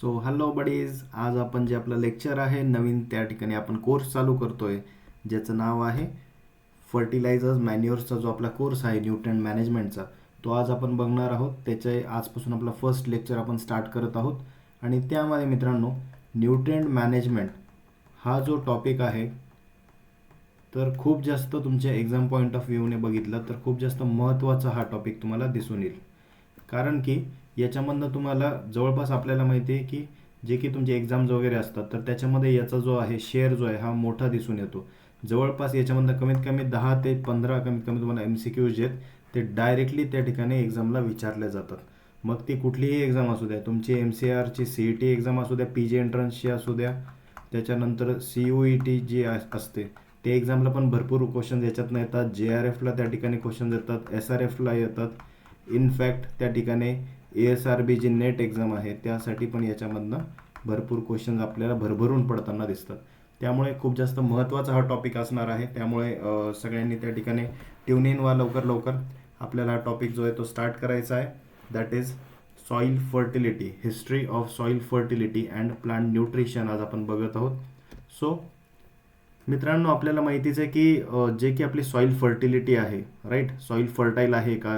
So hello buddies, आज आपण जे आपलं लेक्चर आहे नवीन त्या ठिकाणी आपण कोर्स चालू करतोय ज्याचं नाव आहे फर्टिलायझर्स मॅन्युअर्सचा जो आपला कोर्स आहे न्यूट्रंट मॅनेजमेंटचा, तो आज आपण बघणार आहोत. त्याचे आजपासून आपला फर्स्ट लेक्चर आपण स्टार्ट करत आहोत. आणि त्यामध्ये मित्रांनो, न्यूट्रंट मॅनेजमेंट हा जो टॉपिक आहे तर खूप जास्त तुमच्या एक्झाम पॉईंट ऑफ व्ह्यूने बघितलं तर खूप जास्त महत्त्वाचा हा टॉपिक तुम्हाला दिसून येईल. कारण की याच्यामधनं तुम्हाला जवळपास आपल्याला माहिती आहे की जे की तुमचे एक्झाम्स वगैरे असतात तर त्याच्यामध्ये याचा जो आहे शेअर जो आहे हा मोठा दिसून येतो. जवळपास याच्यामधनं कमीत कमी 10 ते 15 कमीत कमी तुम्हाला MCQs जे आहेत ते डायरेक्टली त्या ठिकाणी एक्झामला विचारले जातात. मग ती कुठलीही एक्झाम असू द्या, तुमची MCRची CET एक्झाम असू द्या, PG एंट्रन्सची असू द्या, त्याच्यानंतर CUET जी असते ते एक्झामला पण भरपूर क्वेश्चन याच्यातनं येतात. JRFला त्या ठिकाणी क्वेश्चन येतात, SRFला येतात. इनफॅक्ट त्या ठिकाणी ASRB जी नेट एक्झाम आहे त्यासाठी पण याच्यामधनं भरपूर क्वेश्चन्स आपल्याला भरभरून पडताना दिसतात. त्यामुळे खूप जास्त महत्त्वाचा हा टॉपिक असणार आहे. त्यामुळे सगळ्यांनी त्या ठिकाणी ट्यून इन व्हा लवकर लवकर. आपल्याला हा टॉपिक जो आहे तो स्टार्ट करायचा आहे. That is soil fertility, history of soil fertility and plant nutrition आज आपण बघत आहोत. सो मित्रांनो, आपल्याला माहितीच आहे की जे की आपली सॉईल फर्टिलिटी आहे, राईट, सॉईल फर्टाईल आहे का,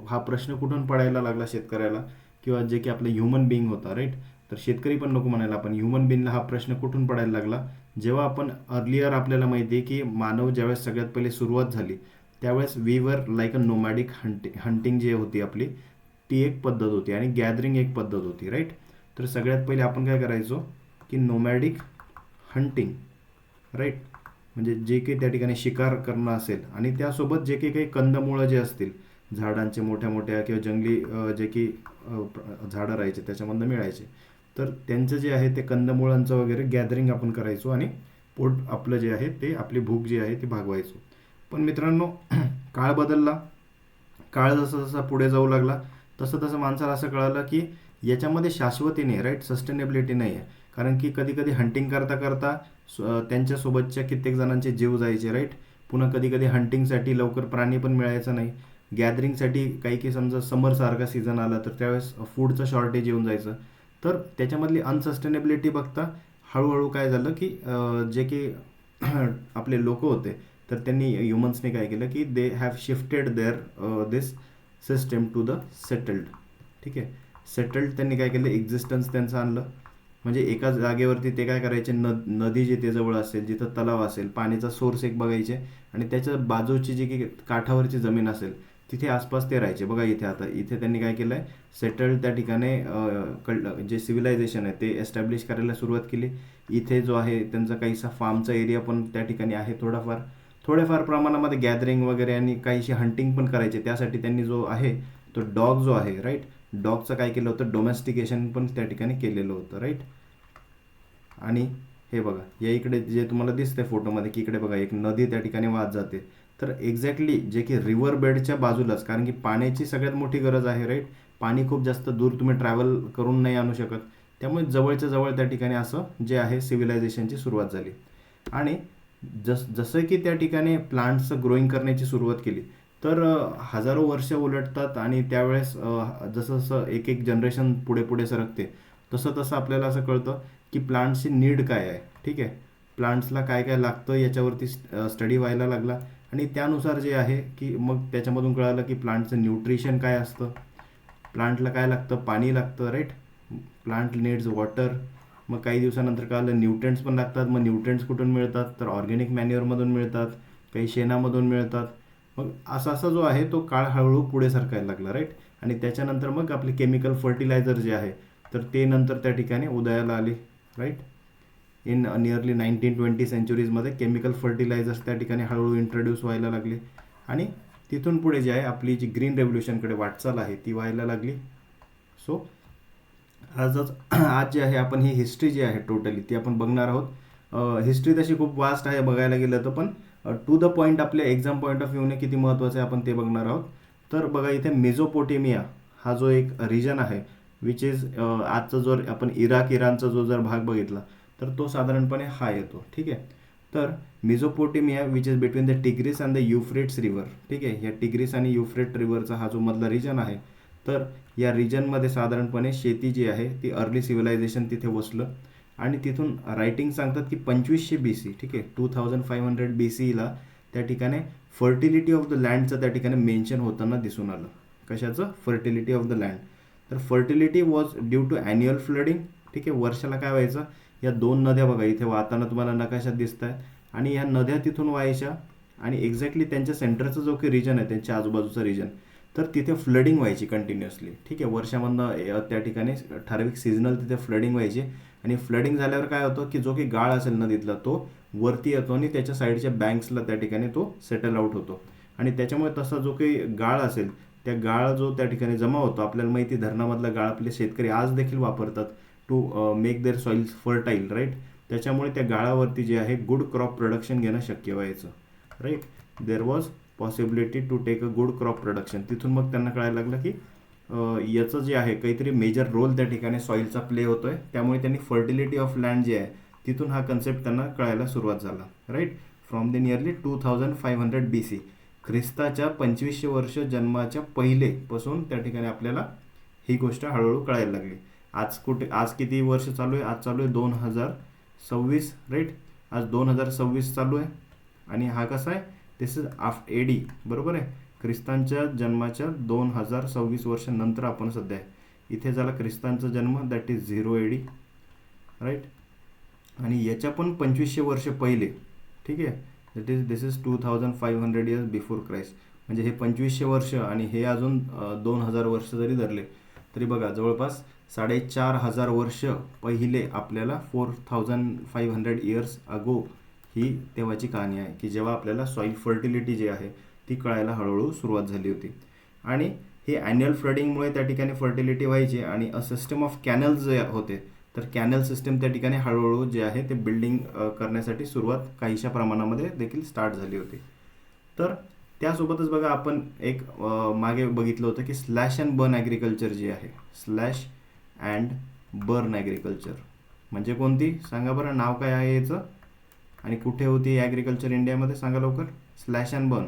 हा प्रश्न कुठून पडायला लागला शेतकऱ्याला, किंवा जे की आपलं ह्युमन बिंग होता, राईट. तर शेतकरी पण नको म्हणायला, आपण ह्युमन बिंगला हा प्रश्न कुठून पडायला लागला, जेव्हा आपण अर्लियर आपल्याला माहिती आहे की मानव ज्यावेळेस सगळ्यात पहिले सुरुवात झाली त्यावेळेस we were like a nomadic hunting जी होती आपली, ती एक पद्धत होती आणि गॅदरिंग एक पद्धत होती, राईट. तर सगळ्यात पहिले आपण काय करायचो की नोमॅडिक हंटिंग, राईट, म्हणजे जे काही त्या ठिकाणी शिकार करणं असेल आणि त्यासोबत जे काही कंदमुळं जे असतील झाडांचे मोठ्या मोठ्या किंवा जंगली जे की झाडं राहायचे त्याच्यामधनं मिळायचे, तर त्यांचं जे आहे ते कंदमुळांचं वगैरे गॅदरिंग आपण करायचो आणि पोट आपलं जे आहे ते आपली भूक जी आहे ती भागवायचो. पण मित्रांनो, काळ बदलला. काळ जसा जसा पुढे जाऊ लागला तसं तसं माणसाला असं कळालं की याच्यामध्ये शाश्वती नाही, राईट, सस्टेनेबिलिटी नाही आहे. कारण की कधी कधी हंटिंग करता करता त्यांच्यासोबतच्या कित्येक जणांचे जीव जायचे, राईट. पुन्हा कधी कधी हंटिंगसाठी लवकर प्राणी पण मिळायचं नाही. गॅदरिंगसाठी काही काही समजा समरसारखा सीझन आला तर त्यावेळेस फूडचं शॉर्टेज येऊन जायचं. तर त्याच्यामधली अनसस्टेनेबिलिटी बघता हळूहळू काय झालं की जे की आपले लोक होते तर त्यांनी ह्युमन्सने काय केलं की they have shifted their this system to the settled. ठीक आहे, सेटल्ड त्यांनी काय केलं, एक्झिस्टन्स त्यांचं आणलं. म्हणजे एका जागेवरती ते काय करायचे, नदी जिथे जवळ असेल, जिथं तलाव असेल, पाण्याचा सोर्स एक बघायचे आणि त्याच्या बाजूची जी की काठावरची जमीन असेल तिथे आसपास ते राहायचे. बघा इथे आता इथे त्यांनी काय केलं आहे, सेटल्ड त्या ठिकाणी जे सिव्हिलायझेशन आहे ते एस्टॅब्लिश करायला सुरुवात केली. इथे जो आहे त्यांचा काहीसा फार्मचा एरिया पण त्या ठिकाणी आहे, थोड्याफार प्रमाणामध्ये गॅदरिंग वगैरे आणि काहीशी हंटिंग पण करायचे. त्यासाठी त्यांनी जो आहे तो डॉग जो आहे, राईट, डॉगचं काय केलं होतं, डोमेस्टिकेशन पण त्या ठिकाणी केलेलं होतं, राईट. आणि हे बघा या इकडे जे तुम्हाला दिसतंय फोटोमध्ये की इकडे बघा एक नदी त्या ठिकाणी वाहत जाते. तर एक्झॅक्टली जे की रिव्हर बेडच्या बाजूलाच, कारण की पाण्याची सगळ्यात मोठी गरज आहे, राईट. पाणी खूप जास्त दूर तुम्ही ट्रॅव्हल करून नाही आणू शकत. त्यामुळे जवळच्या जवळ त्या ठिकाणी असं जे आहे सिव्हिलायझेशनची सुरुवात झाली. आणि जसं की त्या ठिकाणी प्लांट्सचं ग्रोईंग करण्याची सुरुवात केली तर हजारो वर्ष उलटतात आणि त्यावेळेस जसं जसं एक एक जनरेशन पुढे पुढे सरकते तसं तसं आपल्याला असं कळतं की प्लांट्सची नीड काय आहे. ठीक आहे, प्लांट्सला काय काय लागतं याच्यावरती स्टडी व्हायला लागला आणि त्यानुसार जे आहे की मग त्याच्यामधून कळालं की प्लांटचं न्यूट्रिशन काय असतं, प्लांटला काय लागतं, पाणी लागतं, राईट, प्लांट नीड्स वॉटर. मग काही दिवसानंतर कळालं न्यूट्रिएंट्स पण लागतात. मग न्यूट्रिएंट्स कुठून मिळतात, तर ऑर्गॅनिक मॅन्युअरमधून मिळतात, काही शेणामधून मिळतात. मग असा असा जो आहे तो काळ हळूहळू पुढे सरकायला लागला, राईट. आणि त्याच्यानंतर मग आपले केमिकल फर्टिलायझर जे आहे तर ते नंतर त्या ठिकाणी उदयाला आले, राईट. इन नियरली 1920 सेंचुरीजमध्ये केमिकल फर्टिलायझर्स त्या ठिकाणी हळूहळू इंट्रोड्यूस व्हायला लागले आणि तिथून पुढे जे आहे आपली जी ग्रीन रेव्होल्युशनकडे वाटचाल आहे ती व्हायला लागली. सो आज जे आहे आपण ही हिस्ट्री जी आहे टोटली ती आपण बघणार आहोत. हिस्ट्री तशी खूप वास्ट आहे बघायला गेलं तर, पण टू द पॉईंट आपल्या एक्झाम पॉईंट ऑफ व्ह्यूने किती महत्त्वाचं आहे आपण ते बघणार आहोत. तर बघा इथे मेझोपोटेमिया हा जो एक रिजन आहे विच इज आजचा जो आपण इराणचा जो जर भाग बघितला तर तो साधारणपणे हा येतो. ठीक आहे, तर Mesopotamia which is between the Tigris and the Euphrates river. ठीक आहे, या टिग्रिस आणि युफ्रेट रिव्हरचा हा जो मधला रिजन आहे तर या रिजनमध्ये साधारणपणे शेती जी आहे ती अर्ली सिव्हिलायझेशन तिथे वसलं आणि तिथून रायटिंग सांगतात की 2500 BC, ठीक आहे, 2500 BCला त्या ठिकाणी फर्टिलिटी ऑफ द लँडचं त्या ठिकाणी मेन्शन होताना दिसून आलं. कशाचं? Fertility of the land. तर fertility was due to annual flooding, ठीक आहे. वर्षाला काय व्हायचं, या 2 नद्या बघा इथे वाहताना तुम्हाला नकाशात दिसत आहेत आणि ह्या नद्या तिथून व्हायच्या आणि एक्झॅक्टली त्यांच्या सेंटरचा जो काही रिजन आहे त्यांच्या आजूबाजूचा रिजन, तर तिथे फ्लडिंग व्हायची कंटिन्युअसली, ठीक आहे. वर्षामधनं त्या ठिकाणी ठराविक सीझनल तिथे फ्लडिंग व्हायची आणि फ्लडिंग झाल्यावर काय होतं की जो काही गाळ असेल नदीतला तो वरती येतो आणि त्याच्या साईडच्या बँक्सला त्या ठिकाणी तो सेटल आउट होतो आणि त्याच्यामुळे तसा जो काही गाळ असेल त्या गाळ जो त्या ठिकाणी जमा होतो, आपल्याला माहिती धरणामधला गाळ आपले शेतकरी आज देखील वापरतात to make their soils fertile, right. त्याच्यामुळे त्या गाळावरती जे आहे गुड क्रॉप प्रोडक्शन घेणं शक्य व्हायचं, right. There was possibility to take a good crop production. तिथून मग त्यांना कळायला लागलं की याचं जे आहे काहीतरी मेजर रोल त्या ठिकाणी सॉईलचा प्ले होतोय, त्यामुळे त्यांनी फर्टिलिटी ऑफ लँड जे आहे तिथून हा कन्सेप्ट त्यांना कळायला सुरुवात झाला, right. From the nearly 2500 BC, ख्रिस्ताच्या 2500 वर्ष जन्माच्या पहिलेपासून त्या ठिकाणी आपल्याला ही गोष्ट हळूहळू कळायला लागली. आज किती वर्ष चालू आहे? आज चालू आहे 2026, राईट. आज 2026 चालू आहे आणि हा कसा आहे? दिस इज AD, बरोबर आहे. ख्रिस्तांच्या जन्माच्या 2026 वर्षानंतर आपण सध्या आहे. इथे झाला ख्रिस्तांचा जन्म, दॅट इज 0 AD, राईट. आणि याच्या पण 2500 वर्ष पहिले, ठीक आहे, दिस इज 2500 इयर्स बिफोर क्राइस्ट. म्हणजे हे 2500 वर्ष आणि हे अजून 2000 वर्ष जरी धरले तरी बघा जवळपास 4500 वर्ष पहिले आपल्याला 4500 इयर्स अगो ही तेव्हाची कहाणी आहे की जेव्हा आपल्याला सॉईल फर्टिलिटी जी आहे ती कळायला हळूहळू सुरुवात झाली होती. आणि हे ॲन्युअल फ्लडिंगमुळे त्या ठिकाणी फर्टिलिटी व्हायची आणि अ सिस्टम ऑफ कॅनल्स जे होते, तर कॅनल सिस्टम त्या ठिकाणी हळूहळू जे आहे ते बिल्डिंग करण्यासाठी सुरुवात काहीशा प्रमाणामध्ये देखील स्टार्ट झाली होती. तर त्यासोबतच बघा आपण एक मागे बघितलं होतं की स्लॅश अँड बर्न ॲग्रिकल्चर जी आहे, स्लॅश अँड बर्न ॲग्रिकल्चर म्हणजे कोणती? सांगा बरं, नाव काय आहे याचं आणि कुठे होती ॲग्रिकल्चर इंडियामध्ये? सांगा लवकर. स्लॅश अँड बर्न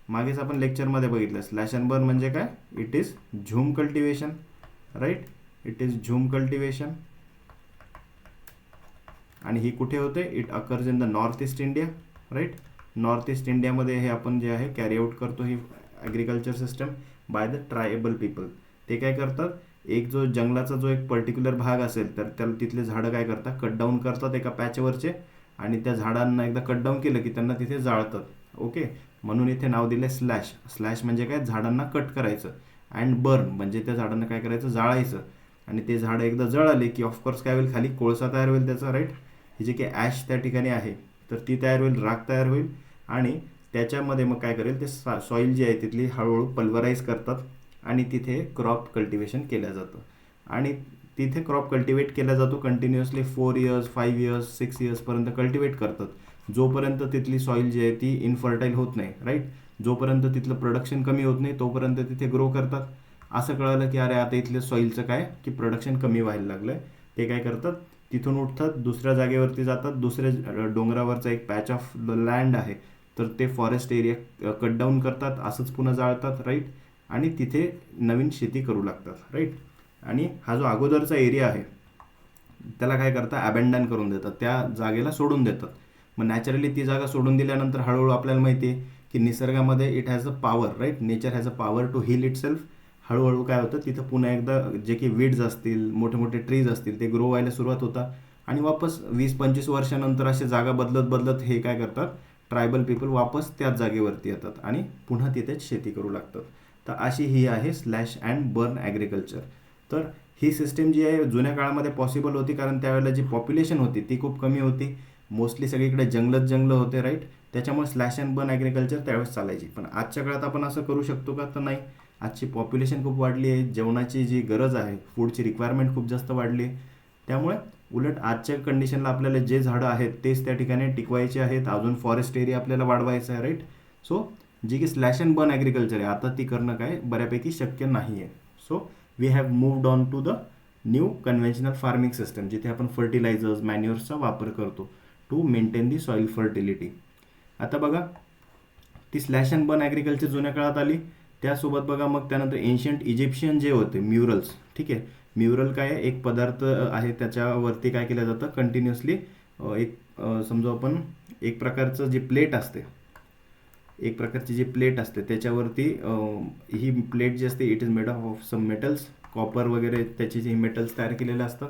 मागेच आपण लेक्चरमध्ये बघितलं. स्लॅश अँड बर्न म्हणजे काय? It is jhum cultivation, right. It is jhum cultivation आणि ही कुठे होते? It occurs in the north east India, right. North east इंडियामध्ये हे आपण जे आहे कॅरी आउट करतो ही agriculture system by the tribal people. ते काय करतात, एक जो जंगलाचा जो एक पर्टिक्युलर भाग असेल तर त्याला तिथले झाडं काय करतात, कट डाऊन करतात एका पॅचवरचे आणि त्या झाडांना एकदा कट डाऊन केलं की त्यांना तिथे जाळतात, ओके. म्हणून इथे नाव दिलं स्लॅश. स्लॅश म्हणजे काय? झाडांना कट करायचं. अँड बर्न म्हणजे त्या झाडांना काय करायचं? जाळायचं. आणि ते झाडं एकदा जळाले की ऑफकोर्स काय होईल, खाली कोळसा तयार होईल त्याचा, राईट. ही जी काही ॲश त्या ठिकाणी आहे तर ती तयार होईल, राख तयार होईल आणि त्याच्यामध्ये मग काय करेल ते सॉईल जी आहे तिथली हळूहळू पल्वराईज करतात आणि तिथे क्रॉप कल्टिवेशन केलं जातं. आणि तिथे क्रॉप कल्टिवेट केला जातो कंटिन्युअसली 4 इयर्स 5 इयर्स 6 इयर्सपर्यंत कल्टिवेट करतात, जोपर्यंत तिथली सॉईल जी आहे ती इनफर्टाईल होत नाही, राईट. जोपर्यंत तिथलं प्रोडक्शन कमी होत नाही तोपर्यंत तिथे ग्रो करतात. असं कळालं की अरे आता इथल्या सॉईलचं काय की प्रोडक्शन कमी व्हायला लागलं आहे, ते काय करतात, तिथून उठतात, दुसऱ्या जागेवरती जातात. दुसऱ्या डोंगरावरचा एक पॅच ऑफ लँड आहे तर ते फॉरेस्ट एरिया कट डाऊन करतात, असंच पुन्हा जाळतात, राईट. आणि तिथे नवीन शेती करू लागतात, राईट. आणि हा जो अगोदरचा एरिया आहे त्याला काय करतात, अबॅन्डन करून देतात, त्या जागेला सोडून देतात. मग नॅचरली ती जागा सोडून दिल्यानंतर हळूहळू आपल्याला माहिती आहे की निसर्गामध्ये it has a power, right. Nature has a power to heal itself. हळूहळू काय होतं, तिथं पुन्हा एकदा जे की वीड्स असतील, मोठे मोठे ट्रीज असतील, ते ग्रो व्हायला सुरुवात होतात आणि वापस 20-25 वर्षानंतर असे जागा बदलत बदलत हे काय करतात, ट्रायबल पीपल वापस त्याच जागेवरती येतात आणि पुन्हा तिथेच शेती करू लागतात. तर अशी ही आहे स्लॅश अँड बर्न ॲग्रिकल्चर. तर ही सिस्टीम जी आहे जुन्या काळामध्ये पॉसिबल होती कारण त्यावेळेला जी पॉप्युलेशन होती ती खूप कमी होती, मोस्टली सगळीकडे जंगलं होते, राईट. त्याच्यामुळे स्लॅश अँड बर्न ॲग्रिकल्चर त्यावेळेस चालायची. पण आजच्या काळात आपण असं करू शकतो का? तर नाही. आजची पॉप्युलेशन खूप वाढली आहे, जेवणाची जी गरज आहे, फूडची रिक्वायरमेंट खूप जास्त वाढली आहे. त्यामुळे उलट आजच्या कंडिशनला आपल्याला जे झाडं आहेत तेच त्या ठिकाणी टिकवायचे आहेत, अजून फॉरेस्ट एरिया आपल्याला वाढवायचा आहे, राईट. सो जी की स्लॅश अँड बर्न ॲग्रिकल्चर आहे आता ती करणं काय बऱ्यापैकी शक्य नाही आहे. So we have moved on to the new conventional farming system, जिथे आपण फर्टिलायझर्स मॅन्युअर्सचा वापर करतो to maintain the soil fertility. आता बघा ती स्लॅश अँड बर्न ॲग्रिकल्चर जुन्या काळात आली त्यासोबत बघा मग त्यानंतर एन्शियंट इजिप्शियन जे होते म्युरल्स, ठीक आहे. म्युरल काय आहे, एक पदार्थ आहे त्याच्यावरती काय केलं जातं कंटिन्युअसली, एक समजा आपण एक प्रकारचं जी प्लेट असते, एक प्रकारची जी प्लेट असते त्याच्यावरती ही प्लेट जी असते it is made of some metals, copper वगैरे त्याची जी मेटल्स तयार केलेले असतात,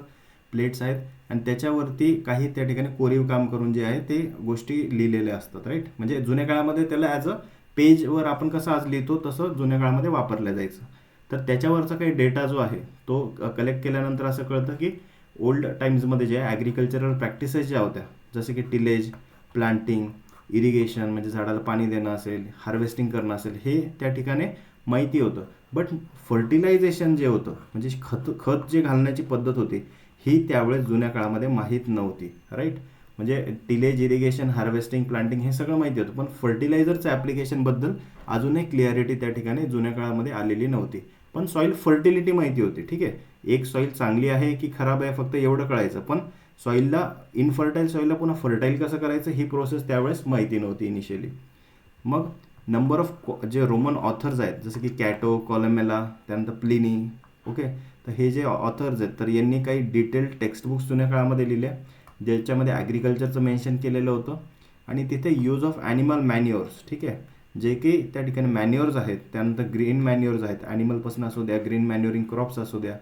प्लेट्स आहेत, आणि त्याच्यावरती काही त्या ठिकाणी कोरीव काम करून जे आहे ते गोष्टी लिहिलेल्या असतात, राईट. म्हणजे जुन्या काळामध्ये त्याला ॲज अ पेजवर आपण कसं आज लिहितो तसं जुन्या काळामध्ये वापरलं जायचं. तर त्याच्यावरचा काही डेटा जो आहे तो कलेक्ट केल्यानंतर असं कळतं की ओल्ड टाइम्समध्ये जे ॲग्रिकल्चरल प्रॅक्टिसेस ज्या होत्या, जसे की टिलेज, प्लांटिंग, इरिगेशन म्हणजे झाडाला पाणी देणं असेल, हार्वेस्टिंग करणं असेल, हे त्या ठिकाणी माहिती होतं. बट फर्टिलायझेशन जे होतं म्हणजे खत जे घालण्याची पद्धत होती ही त्यावेळेस जुन्या काळामध्ये माहीत नव्हती, राईट. म्हणजे टिलेज, इरिगेशन, हार्वेस्टिंग, प्लांटिंग हे सगळं माहिती होतं, पण फर्टिलायझरचं ॲप्लिकेशनबद्दल अजूनही क्लिअरिटी त्या ठिकाणी जुन्या काळामध्ये आलेली नव्हती. पण सॉईल फर्टिलिटी माहिती होती, ठीक आहे. एक सॉईल चांगली आहे की खराब आहे फक्त एवढं कळायचं, पण सॉईलला इनफर्टाईल सॉईलला पुन्हा फर्टाईल कसं करायचं ही प्रोसेस त्यावेळेस माहिती नव्हती इनिशियली. मग नंबर ऑफ जे रोमन ऑथर्स आहेत जसं की कॅटो, कॉलमेला, त्यानंतर प्लिनी, ओके. तर हे जे ऑथर्स आहेत तर यांनी काही डिटेल्ड टेक्स्टबुक्स जुन्या काळामध्ये लिहिल्या ज्याच्यामध्ये ॲग्रिकल्चरचं मेन्शन केलेलं होतं, आणि तिथे यूज ऑफ ॲनिमल मॅन्युअर्स, ठीक आहे, जे की त्या ठिकाणी मॅन्युअर्स आहेत, त्यानंतर ग्रीन मॅन्युअर्स आहेत, ॲनिमलपासून असू द्या, ग्रीन मॅन्युअरिंग क्रॉप्स असू द्या,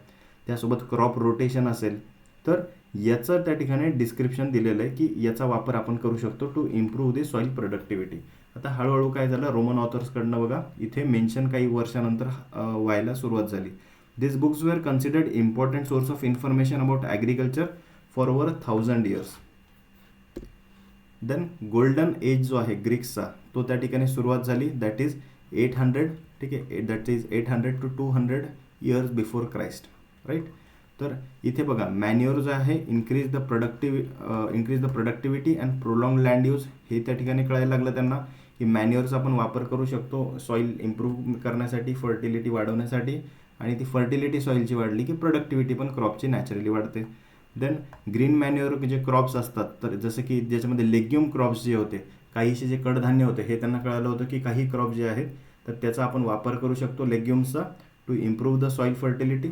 त्यासोबत क्रॉप रोटेशन असेल, तर याचं त्या ठिकाणी डिस्क्रिप्शन दिलेलं आहे की याचा वापर आपण करू शकतो to improve the soil productivity. आता हळूहळू काय झालं, रोमन ऑथर्सकडनं बघा इथे मेन्शन काही वर्षानंतर व्हायला सुरुवात झाली. This books were considered important source of information about agriculture for over 1000 years. Then golden age जो आहे ग्रीक्सचा तो त्या ठिकाणी सुरुवात झाली, दॅट इज 800, ठीक आहे, that is 800 to 200 years before Christ, right. तर इथे बघा मॅन्युअर जो आहे increase the productivity and prolong land use, हे त्या ठिकाणी कळायला लागलं त्यांना की मॅन्युअरचा आपण वापर करू शकतो सॉईल इम्प्रूव्ह करण्यासाठी, फर्टिलिटी वाढवण्यासाठी, आणि ती फर्टिलिटी सॉईलची वाढली की प्रोडक्टिव्हिटी पण क्रॉपची नॅचरली वाढते. देन ग्रीन मॅन्युअर जे क्रॉप्स असतात, तर जसं की ज्याच्यामध्ये लेग्युम क्रॉप्स जे होते, काहीसे जे कडधान्य होते, हे त्यांना कळालं होतं की काही क्रॉप जे आहेत तर त्याचा आपण वापर करू शकतो लेग्युम्सचा to improve the soil fertility.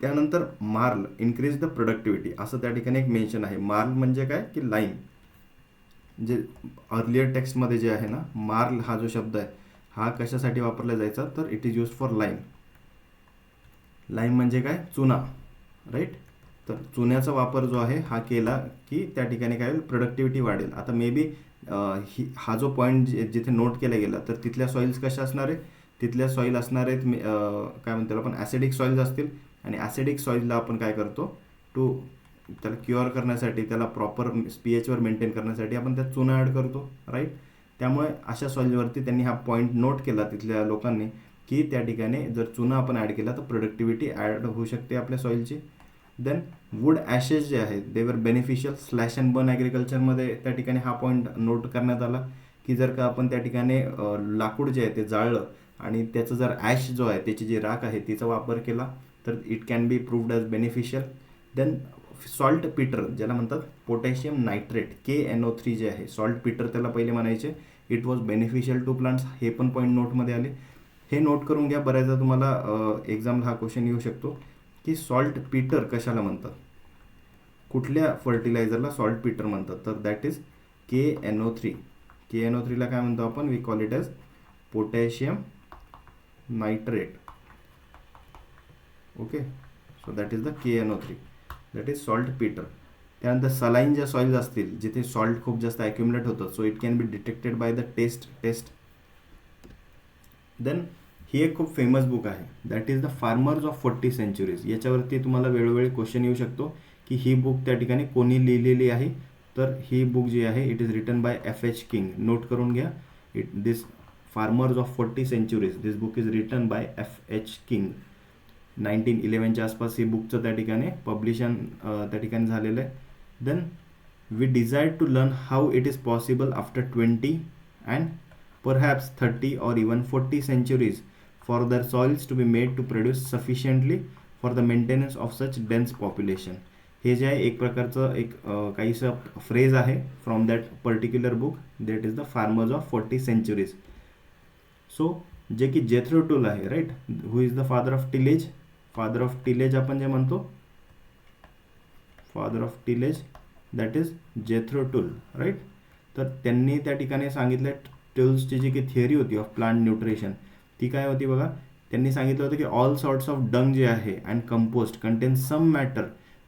त्यानंतर मार्ल, इन्क्रीज द प्रोडक्टिव्हिटी, असं त्या ठिकाणी एक मेन्शन आहे. मार्ल म्हणजे काय की लाईम, जे अर्लियर टेक्स्टमध्ये जे आहे ना, मार्ल हा जो शब्द आहे हा कशासाठी वापरला जायचा, तर it is use for lime. Lime म्हणजे काय, चुना, राईट. तर चुन्याचा वापर जो आहे हा केला की त्या ठिकाणी काय होईल, प्रोडक्टिव्हिटी वाढेल. आता मे बी हा जो पॉईंट जिथे नोट केला गेला तर तिथल्या सॉईल्स कशा असणार आहे, तिथल्या सॉईल असणार आहेत काय म्हणतो आपण ॲसिडिक सॉईल्स असतील, आणि ॲसिडिक सॉईलला आपण काय करतो टू त्याला क्युअर करण्यासाठी, त्याला प्रॉपर pH मेंटेन करण्यासाठी आपण त्यात चुना ॲड करतो, राईट. त्यामुळे अशा सॉईलवरती त्यांनी हा पॉईंट नोट केला तिथल्या लोकांनी की त्या ठिकाणी जर चुना आपण ॲड केला तर प्रोडक्टिव्हिटी ॲड होऊ शकते आपल्या सॉईलची. देन वूड ॲशेस जे आहेत दे वर बेनिफिशियल स्लॅश अँड बर्न ॲग्रिकल्चरमध्ये त्या ठिकाणी हा पॉईंट नोट करण्यात आला की जर का आपण त्या ठिकाणी लाकूड जे आहे ते जाळलं आणि त्याचं जर ॲश जो आहे त्याची जी राख आहे तिचा वापर केला तर it can be proved as beneficial. Then saltpetre ज्याला म्हणतात, पोटॅशियम नायट्रेट KNO3 जे आहे, सॉल्ट पीटर त्याला पहिले म्हणायचे, it was beneficial to plants, हे पण पॉईंट नोटमध्ये आले. हे नोट करून घ्या, बऱ्याचदा तुम्हाला एक्झामला हा क्वेश्चन येऊ शकतो की सॉल्ट पीटर कशाला म्हणतात, कुठल्या फर्टिलायझरला सॉल्ट पीटर म्हणतात, तर दॅट इज KNO3. KNO3ला काय म्हणतो आपण, we call it as potassium nitrate, okay. So that is the KNO3, that is saltpetre. त्यानंतर सलाईन ज्या सॉईल्स असतील जिथे सॉल्ट खूप जास्त ॲक्युमुलेट होतं, so it can be detected by the test. Then ही एक खूप फेमस बुक आहे, that is the farmers of 40 centuries. याच्यावरती तुम्हाला वेळोवेळी क्वेश्चन येऊ शकतो की ही बुक त्या ठिकाणी कोणी लिहिलेली आहे, तर ही बुक जी आहे it is written by FH King. Note करून घ्या, this farmers of 40 centuries, this book is written by FH King. 1911च्या आसपास ही बुकचं त्या ठिकाणी पब्लिशन त्या ठिकाणी झालेलं आहे. Then we desired to learn how it is possible after 20 and perhaps 30 or even 40 centuries for their soils to be made to produce sufficiently for the maintenance of such dense population. हे जे आहे एक प्रकारचं एक काहीसं phrase आहे from that particular book, that is the farmers of 40 centuries. So जे की जेथरो टूल आहे, right. Who is the father of tillage? Father of tillage आपण जे म्हणतो, father of tillage that is Jethro Tull, right. तर त्यांनी त्या ठिकाणी सांगितलं टूल्सची जी काही थिअरी होती ऑफ प्लांट न्यूट्रिशन ती काय होती बघा. त्यांनी सांगितलं होतं की ऑल सॉर्ट्स ऑफ डंग जे आहे and compost contain some matter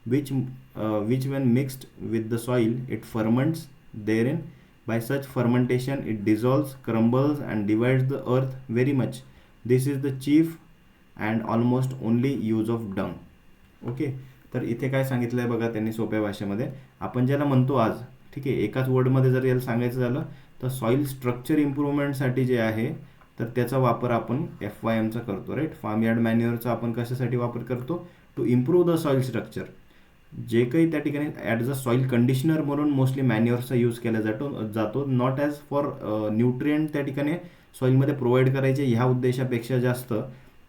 which when mixed with the soil it ferments there in. By such fermentation it dissolves, crumbles and divides the earth very much. This is the chief and almost only use of dung. Okay. तर इथे काय सांगितलं आहे बघा त्यांनी सोप्या भाषेमध्ये, आपण ज्याला म्हणतो आज, ठीक आहे, एकाच वर्डमध्ये जर याला सांगायचं झालं तर सॉईल स्ट्रक्चर इम्प्रूव्हमेंटसाठी जे आहे तर त्याचा वापर आपण FYMचा करतो, राईट. फार्म यार्ड मॅन्युअरचा आपण कशासाठी वापर करतो? To improve the soil structure. जे काही त्या ठिकाणी ॲज अ सॉईल कंडिशनर म्हणून मोस्टली मॅन्युअरचा यूज केला जातो, नॉट ॲज फॉर न्यूट्रिएंट त्या ठिकाणी सॉईलमध्ये प्रोव्हाइड करायचे ह्या उद्देशापेक्षा जास्त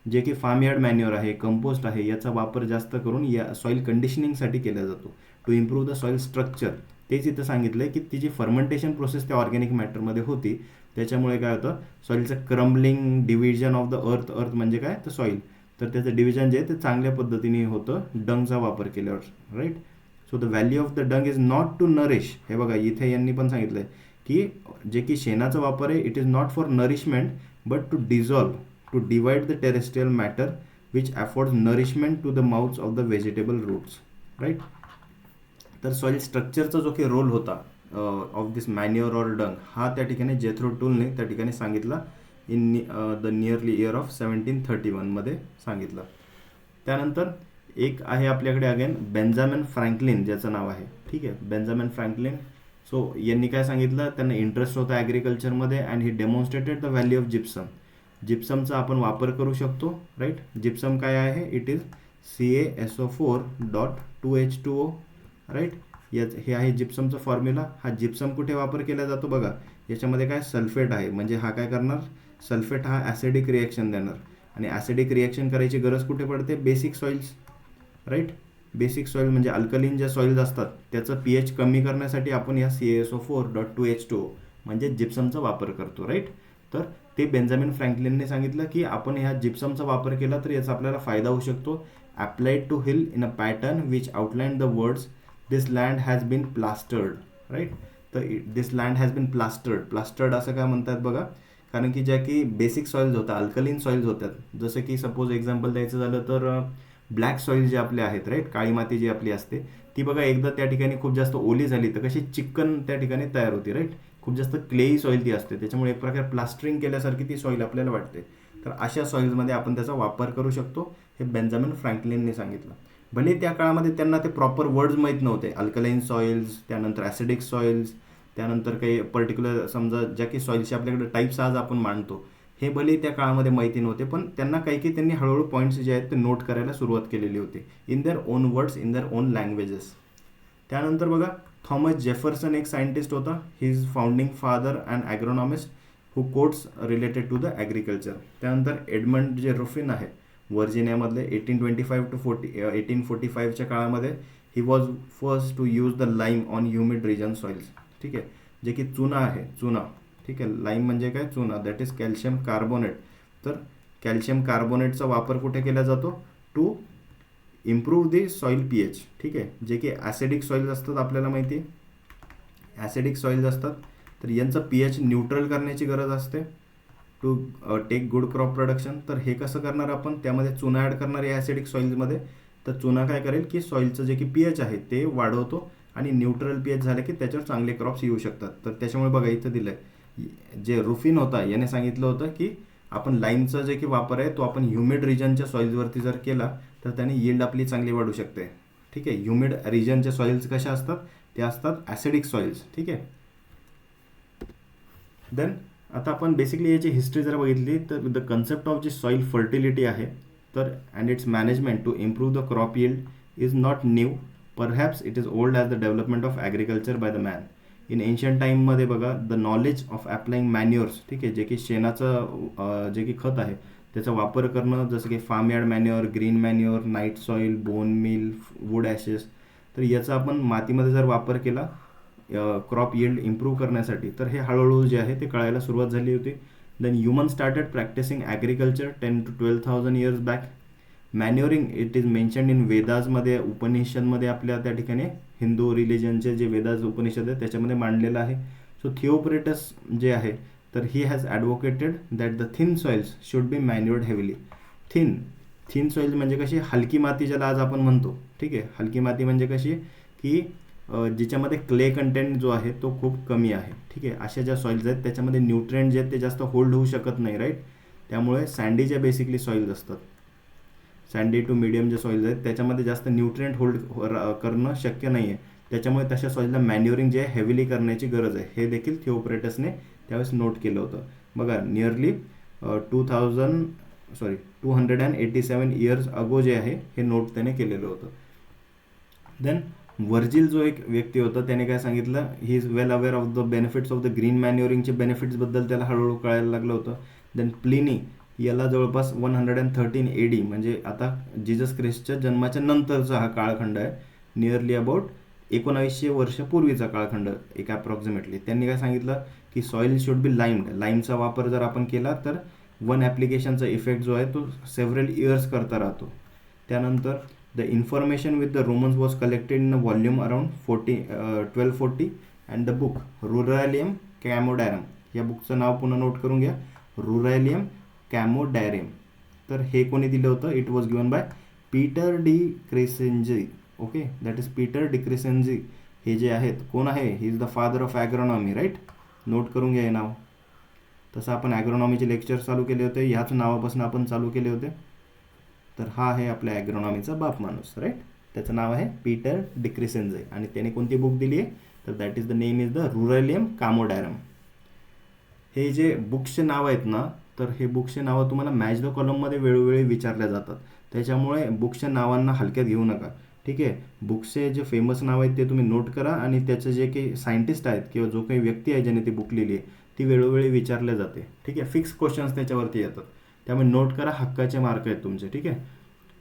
जे की फार्म यार्ड मॅन्युअर आहे, कंपोस्ट आहे, याचा वापर जास्त करून या सॉईल कंडिशनिंगसाठी केला जातो, to improve the soil structure. तेच इथं सांगितलं आहे की ती जी फर्मेंटेशन प्रोसेस त्या ऑर्गॅनिक मॅटरमध्ये होती त्याच्यामुळे काय होतं, सॉईलचं crumbling, division of the earth. अर्थ म्हणजे काय तर सॉईल. तर त्याचं डिव्हिजन जे आहे ते चांगल्या पद्धतीने होतं डंगचा वापर केल्यावर, right. So the value of the dung is not to nourish. हे बघा इथे यांनी पण सांगितलं आहे की जे की शेणाचा वापर आहे it is not for nourishment but to dissolve, to divide the terrestrial matter which affords nourishment to the mouths of the vegetable roots, right. तर सॉईल स्ट्रक्चरचा जो काही रोल होता of this manure or dung हा त्या ठिकाणी Jethro टूलने त्या ठिकाणी सांगितला in the nearly year of 1731 मध्ये सांगितलं. त्यानंतर एक आहे आपल्याकडे अगेन बेंजामिन फ्रँकलिन ज्याचं नाव आहे, ठीक आहे, बेंजामिन फ्रँकलिन. सो यांनी काय सांगितलं, त्यांना इंटरेस्ट होता ॲग्रिकल्चरमध्ये and he demonstrated the value of gypsum. जिप्समचा आपण वापर करू शकतो, राईट. जिप्सम काय आहे? It is CaSO4.2H2O, right. हे आहे जिप्समचा फॉर्म्युला. हा जिप्सम कुठे वापर केला जातो बघा, याच्यामध्ये काय सल्फेट आहे, म्हणजे हा काय करणार, सल्फेट हा ॲसिडिक रिॲक्शन देणार आणि ॲसिडिक रिॲक्शन करायची गरज कुठे पडते? Basic soils, right. Basic soil म्हणजे अल्कलीन ज्या सॉईल्स असतात त्याचं pH कमी करण्यासाठी आपण या CaSO4.2H2O म्हणजे जिप्समचा वापर करतो, राईट. तर ते बेंजामिन फ्रँकलिनने सांगितलं की आपण ह्या जिप्समचा वापर केला तर याचा आपल्याला फायदा होऊ शकतो. Applied to hill in a pattern which outline the words this land has been plastered, right. तर this land has been plastered असं काय म्हणतात बघा, कारण की ज्या की बेसिक सॉईल्स होत्या, अल्कलीन सॉईल्स होत्यात, जसं की सपोज एक्झाम्पल द्यायचं झालं तर ब्लॅक सॉईल जे आपले आहेत, राईट, काळी माती जी आपली असते ती बघा एकदा त्या ठिकाणी खूप जास्त ओली झाली तर कशी चिकन त्या ठिकाणी तयार होती, राईट. खूप जास्त क्लेई सॉईल ती असते, त्याच्यामुळे एक प्रकारे प्लास्टरिंग केल्यासारखी ती सॉईल आपल्याला वाटते. तर अशा सॉईल्समध्ये आपण त्याचा वापर करू शकतो, हे बेंजामिन फ्रँकलिनने सांगितलं. भले त्या काळामध्ये त्यांना ते प्रॉपर वर्ड्स माहीत नव्हते, अल्कलाईन सॉईल्स, त्यानंतर ॲसिडिक सॉईल्स, त्यानंतर काही पर्टिक्युलर समजा ज्या काही सॉईल्सचे आपल्याकडे टाईप्स आज आपण मांडतो हे भले त्या काळामध्ये माहिती नव्हते, पण त्यांना काही त्यांनी हळूहळू पॉईंट्स जे आहेत ते नोट करायला सुरुवात केलेली होती in their own words, in their own languages. त्यानंतर बघा थॉमस जेफरसन एक सायंटिस्ट होता, he is founding father and agronomist who quotes related to the agriculture. त्यानंतर एडमंड जे रुफिन आहे व्हर्जिनियामधले 1825 to 1845च्या काळामध्ये he was first to use the lime on humid region soils, ठीक आहे. जे की चुना आहे, चुना, ठीक आहे. लाईम म्हणजे काय? चुना, दॅट इज कॅल्शियम कार्बोनेट. तर कॅल्शियम कार्बोनेटचा वापर कुठे केला जातो? To improve the soil pH, ठीक आहे. जे की ॲसिडिक सॉईल्स असतात आपल्याला माहिती आहे, ॲसिडिक सॉईल्स असतात तर यांचं pH न्यूट्रल करण्याची गरज असते to take good crop production. तर हे कसं करणार आपण? त्यामध्ये चुना ॲड करणार या ॲसिडिक सॉईल्समध्ये. तर चुना काय करेल की सॉईलचं जे की pH आहे ते वाढवतो आणि न्यूट्रल pH झालं की त्याच्यावर चांगले क्रॉप्स येऊ शकतात. तर त्याच्यामुळे बघा इथं दिलं आहे, जे रुफिन होता याने सांगितलं होतं की आपण लाईमचा जे की वापर आहे तो आपण ह्युमिड रिजनच्या सॉईल्सवरती जर केला तर त्याने यील्ड आपली चांगली वाढू शकते, ठीक आहे. ह्युमिड रिजनच्या सॉईल्स कशा असतात? ते असतात ॲसिडिक सॉईल्स, ठीक आहे. देन आता आपण बेसिकली याची हिस्ट्री जर बघितली तर द कन्सेप्ट ऑफ जी सॉईल फर्टिलिटी आहे तर and its management to improve the crop yield is not new, perhaps it is old as the development of agriculture by the man. In ancient टाईममध्ये बघा the knowledge of applying manures, ठीक आहे, जे की शेणाचं जे की खत आहे त्याचा वापर करणं, जसं की farmyard manure, green manure, night soil, bone meal, wood ashes, तर याचा आपण मातीमध्ये जर वापर केला क्रॉप यील्ड इम्प्रूव्ह करण्यासाठी तर हे हळूहळू जे आहे ते कळायला सुरुवात झाली होती. Then human started practising agriculture 10 to 12,000 years back. Manuring it is mentioned in वेदाजमध्ये, उपनिषदमध्ये आपल्या त्या ठिकाणी हिंदू रिलिजनचे जे वेदाज उपनिषद आहे त्याच्यामध्ये मांडलेलं आहे. सो थिओक्रेटस जे आहे तर he has advocated that the thin soils should be manured heavily. Thin soil म्हणजे कशी, हलकी माती ज्याला आज आपण म्हणतो, ठीक आहे. हलकी माती म्हणजे कशी की जिच्यामध्ये क्ले कंटेंट जो आहे तो खूप कमी आहे, ठीक आहे. अशा ज्या सॉइल्स आहेत त्याच्यामध्ये न्यूट्रिएंट जे आहेत ते जास्त होल्ड होऊ शकत नाही, राईट. त्यामुळे सँडीच्या बेसिकली सॉइल्स असतात, सँडी टू मिडियम जे सॉइल्स आहेत त्याच्यामध्ये जास्त न्यूट्रिएंट होल्ड करणं शक्य नाही आहे. त्याच्यामुळे तशा सॉइलला मॅन्युअरिंग जे आहे हेविली करण्याची गरज आहे. हे देखील थिओक्रेटसने त्यावेळेस नोट केलं होतं. बघा, नियरली 287 इयर्स अगो जे आहे हे नोट त्याने केलेलं होतं. देन वर्जिल जो एक व्यक्ती होता त्याने काय सांगितलं, he is well aware of the benefits of the green मॅन्युअरिंगचे बेनिफिट्सबद्दल त्याला हळूहळू कळायला लागलं होतं. देन प्लिनी याला जवळपास 113 AD म्हणजे आता जीसस ख्रिस्टच्या जन्माच्या नंतरचा हा काळखंड आहे, नियरली अबाउट 1900 वर्षापूर्वीचा काळखंड एक अप्रॉक्सिमेटली. त्यांनी काय सांगितलं की सॉईल शुड बी लाईम्ड. लाईमचा वापर जर आपण केला तर वन ॲप्लिकेशनचा इफेक्ट जो आहे तो सेव्हरल इयर्स करता राहतो. त्यानंतर the information with the Romans was collected in a volume around 1240 and the book Ruralium Commodorum. या बुकचं नाव पुन्हा नोट करून घ्या, रुरालियम कॅमोडॅरम. तर हे कोणी दिलं होतं, it was given by Peter de Crescenzi. Okay, that is Peter de Crescenzi. हे जे आहेत कोण आहे, he is the father of agronomy, right. Note करून घ्या हे नाव. तसं आपण ॲग्रॉनॉमीचे लेक्चर चालू केले होते, ह्याच नावापासून आपण चालू केले होते. तर हा आहे आपल्या ॲग्रॉनॉमीचा बाप माणूस, राईट. त्याचं नाव आहे पीटर डी क्रेसेंजी आणि त्याने कोणती बुक दिली आहे तर that is the name is the Ruralium Commodorum. हे जे बुक्सचे नाव आहेत ना, तर हे बुक्सचे नावं तुम्हाला मॅच द कॉलममध्ये वेळोवेळी विचारल्या जातात. त्याच्यामुळे बुक्सच्या नावांना हलक्यात घेऊ नका, ठीक आहे. बुक्सचे जे फेमस नाव आहेत ते तुम्ही नोट करा आणि त्याचे जे काही सायंटिस्ट आहेत किंवा जो काही व्यक्ती आहे ज्याने ती बुक लिहिली आहे ती वेळोवेळी विचारल्या जाते, ठीक आहे. फिक्स क्वेश्चन्स त्याच्यावरती येतात, त्यामुळे नोट करा, हक्काचे मार्क आहेत तुमचे, ठीक आहे.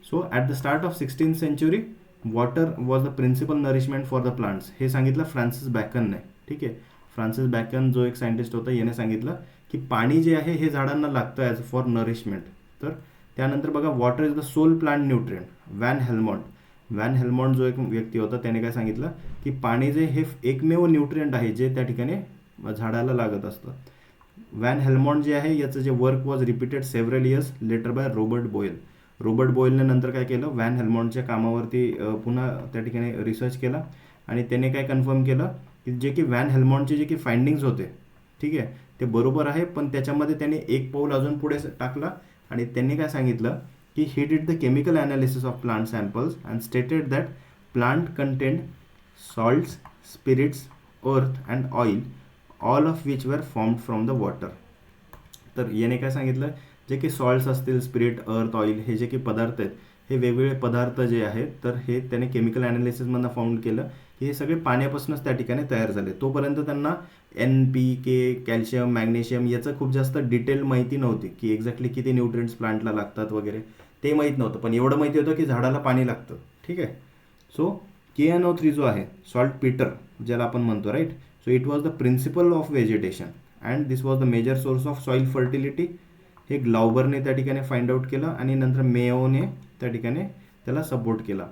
So at the start of 16th century water was the principal nourishment for the plants. हे सांगितलं फ्रान्सिस बॅकनने, ठीक आहे. फ्रान्सिस बॅकन जो एक सायंटिस्ट होता याने सांगितलं की पाणी जे आहे हे झाडांना लागतं ॲज फॉर नरिशमेंट. तर त्यानंतर बघा, water is the sole plant nutrient. Van Helmont जो एक व्यक्ती होता त्याने काय सांगितलं की पाणी जे हे एकमेव न्यूट्रिएंट आहे जे त्या ठिकाणी झाडाला लागत असतं. व्हॅन हेल्मॉन्ट जे आहे याचं जे work was repeated several years later by Robert Boyle. Robert बॉयलने नंतर काय केलं, व्हॅन हेल्मॉन्टच्या कामावरती पुन्हा त्या ठिकाणी रिसर्च केला आणि त्याने काय कन्फर्म केलं की जे की व्हॅन हेल्मॉन्टचे जे की फाइंडिंग्स होते, ठीक आहे, ते बरोबर आहे. पण त्याच्यामध्ये त्याने एक पाऊल अजून पुढे टाकला आणि त्यांनी काय सांगितलं की he did the chemical analysis of plant samples and stated that plant content salts, spirits, earth and oil, all of which were formed from the water. तर याने काय सांगितलं, जे की सॉल्ट्स असतील, स्पिरिट, अर्थ, ऑइल, हे जे की पदार्थ आहेत हे वेगवेगळे पदार्थ जे आहेत तर हे त्याने केमिकल ॲनालिसिसमधनं फाउंड केलं की हे सगळे पाण्यापासूनच त्या ठिकाणी तयार झाले. तोपर्यंत त्यांना NPK, कॅल्शियम, मॅग्नेशियम याचं खूप जास्त डिटेल माहिती नव्हती की एक्झॅक्टली किती न्यूट्रिएंट्स प्लांटला लागतात वगैरे, ते माहीत नव्हतं. पण एवढं माहिती होतं की झाडाला पाणी लागतं, ठीक आहे. सो KNO3 जो आहे, सॉल्ट पीटर ज्याला आपण म्हणतो, right. So it was the principle of vegetation and this was the major source of soil fertility. हे ग्लाउबरने त्या ठिकाणी फाइंड आउट केलं आणि नंतर मेयोने त्या ठिकाणी त्याला सपोर्ट केला.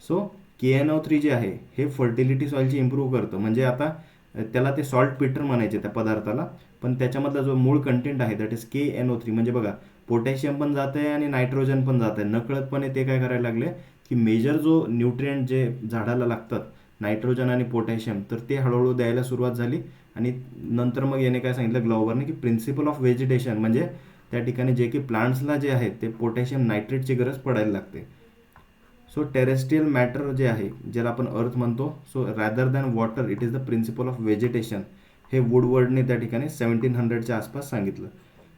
सो KNO3 जे आहे हे फर्टिलिटी सॉईलची इम्प्रूव्ह करतं. म्हणजे आता त्याला ते सॉल्ट पीटर म्हणायचे त्या पदार्थाला, पण त्याच्यामधला जो मूळ कंटेंट आहे दॅट इज KNO3. म्हणजे बघा, पोटॅशियम पण जात आहे आणि नायट्रोजन पण जात आहे. नकळतपणे ते काय करायला लागले की मेजर जो न्यूट्रिएंट जे झाडाला लागतात, नायट्रोजन आणि पोटॅशियम, तर ते हळूहळू द्यायला सुरुवात झाली. आणि नंतर मग याने काय सांगितलं ग्लाउबरने की प्रिन्सिपल ऑफ व्हेजिटेशन म्हणजे त्या ठिकाणी जे की प्लांट्सला जे आहे ते पोटॅशियम नायट्रेटची गरज पडायला लागते. सो टेरेस्ट्रियल मॅटर जे आहे ज्याला आपण अर्थ म्हणतो, so rather than water it is the principle of vegetation. हे वुडवर्डने त्या ठिकाणी 1700च्या आसपास सांगितलं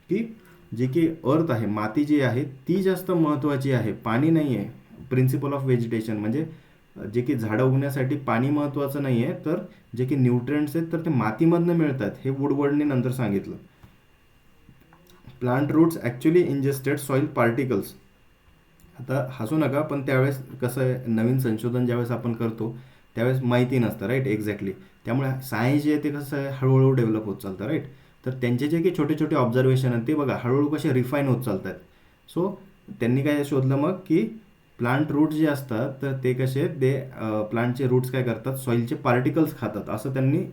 की जी की अर्थ आहे, माती जी आहे ती जास्त महत्त्वाची आहे, पाणी नाही आहे. प्रिन्सिपल ऑफ व्हेजिटेशन म्हणजे जे की झाडं उगण्यासाठी पाणी महत्त्वाचं नाही आहे, तर जे की न्यूट्रिएंट्स आहेत तर ते मातीमधनं मिळतात, हे वुडवर्डने नंतर सांगितलं. Plant roots actually ingested soil particles. आता हसू नका, पण त्यावेळेस कसं आहे, नवीन संशोधन ज्यावेळेस आपण करतो त्यावेळेस माहिती नसतं, राईट. एक्झॅक्टली. त्यामुळे सायन्स जे आहे ते कसं आहे हळूहळू डेव्हलप होत चालतं, राईट. तर त्यांचे जे काही छोटे छोटे ऑब्झर्वेशन आहेत ते बघा हळूहळू कसे रिफाईन होत चालतात. सो त्यांनी काय शोधलं मग की प्लांट रूट्स जे असतात तर ते कसे ते प्लांटचे रूट्स काय करतात, सॉईलचे पार्टिकल्स खातात असं त्यांनी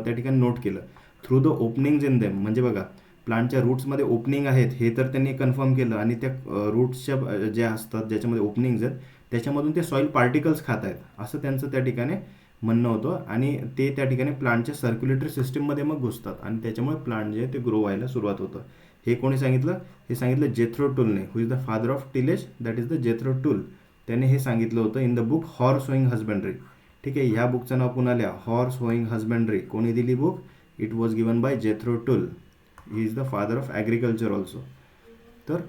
त्या ठिकाणी नोट केलं. थ्रू द ओपनिंग्ज इन देम, म्हणजे बघा प्लांटच्या रूट्समध्ये ओपनिंग आहेत हे तर त्यांनी कन्फर्म केलं, आणि त्या रूट्सच्या ज्या असतात ज्याच्यामध्ये ओपनिंग्ज आहेत त्याच्यामधून ते सॉईल पार्टिकल्स खात आहेत असं त्यांचं त्या ठिकाणी म्हणणं होतं. आणि ते त्या ठिकाणी प्लांटच्या सर्क्युलेटरी सिस्टीममध्ये मग घुसतात आणि त्याच्यामुळे प्लांट जे आहे ते ग्रो व्हायला सुरुवात होतं. हे कोणी सांगितलं? हे सांगितलं जेथ्रो टूलने, who is the father of tillage, that is the Jethro Tull. त्याने हे सांगितलं होतं in the book Horse Hoeing Husbandry. ठीक आहे, ह्या बुकचं नाव पुन्हा लिहा, हॉर्स होईंग हजबंड्री. कोणी दिली book? It was given bye Jethro tool. He is the father of agriculture also. तर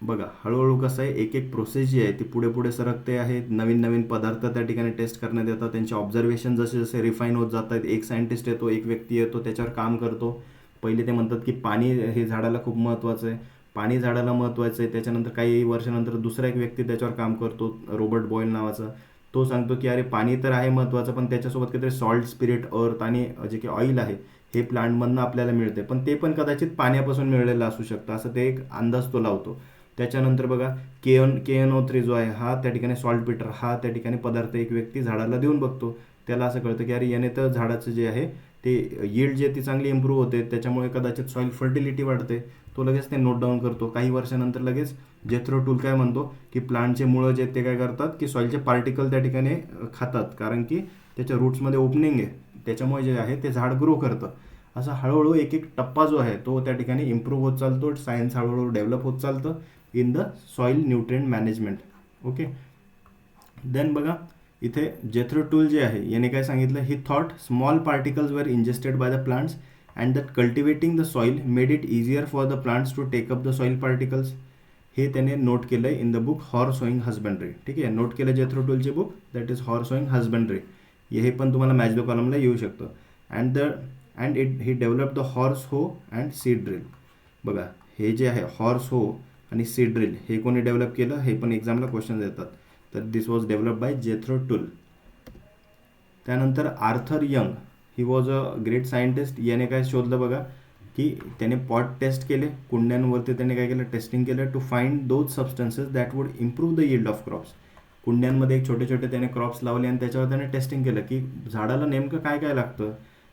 बघा हळूहळू कसं आहे, एक एक प्रोसेस जी आहे ती पुढे पुढे सरकते आहे. नवीन नवीन पदार्थ त्या ठिकाणी टेस्ट करण्यात येतात. त्यांचे ऑब्झर्वेशन जसे जसे रिफाईन होत जात आहेत, एक सायंटिस्ट येतो, एक व्यक्ती येतो, त्याच्यावर काम करतो. पहिले ते म्हणतात की पाणी हे झाडाला खूप महत्त्वाचं आहे, पाणी झाडाला महत्त्वाचं आहे. त्याच्यानंतर काही वर्षानंतर दुसरा एक व्यक्ती त्याच्यावर काम करतो, रॉबर्ट बॉयल नावाचा. तो सांगतो की अरे पाणी तर आहे महत्त्वाचं, पण त्याच्यासोबत काहीतरी सॉल्ट, स्पिरिट, अर्थ आणि जे काही ऑइल आहे हे प्लांटमधनं आपल्याला मिळते, पण ते पण कदाचित पाण्यापासून मिळालेलं असू शकतं असं ते एक अंदाज तो लावतो. त्याच्यानंतर बघा KNO3 जो आहे हा त्या ठिकाणी सॉल्ट बिटर हा त्या ठिकाणी पदार्थ एक व्यक्ती झाडाला देऊन बघतो. त्याला असं कळतं की अरे याने तर झाडाचं जे आहे ते यील्ड जे ती चांगली इम्प्रूव्ह होते, त्याच्यामुळे कदाचित सॉईल फर्टिलिटी वाढते. तो लगेच ते नोट डाऊन करतो. काही वर्षानंतर लगेच जेथ्रो टूल काय म्हणतो की प्लांटचे मुळं जे ते काय करतात की सॉईलचे पार्टिकल त्या ठिकाणी खातात, कारण की त्याच्या रूट्समध्ये ओपनिंग आहे, त्याच्यामुळे जे आहे ते झाड ग्रो करतं. असं हळूहळू एक एक टप्पा जो आहे तो त्या ठिकाणी इम्प्रूव्ह होत चालतो. सायन्स हळूहळू डेव्हलप होत चालतं in the soil nutrient management. Okay, then बघा इथे जेथ्रो टूल जे आहे याने काय सांगितलं, he thought small particles were ingested by the plants and that cultivating the soil made it easier for the plants to take up the soil particles. हे त्याने note केलं आहे in the book Horse Hoeing Husbandry. ठीक आहे, note केलं Jethro टूलची book, that is Horse Hoeing Husbandry. हे पण तुम्हाला मॅच द कॉलमला येऊ शकतं. And he develop the horse हो अँड सीड ड्रिल. बघा हे जे आहे हॉर्स हो आणि सीड ड्रिल हे कोणी डेव्हलप केलं, हे पण एक्झामला क्वेश्चन येतात. तर this was develop by Jethro Tull. त्यानंतर Arthur Young, he was a great scientist. याने काय शोधलं बघा की त्याने पॉट टेस्ट केले, कुंड्यांवरती त्याने काय केलं, टेस्टिंग केलं to find those substances that would improve the yield of crops. कुंड्यांमध्ये एक छोटे छोटे त्याने क्रॉप्स लावले आणि त्याच्यावर त्याने टेस्टिंग केलं की झाडाला नेमकं काय काय लागतं.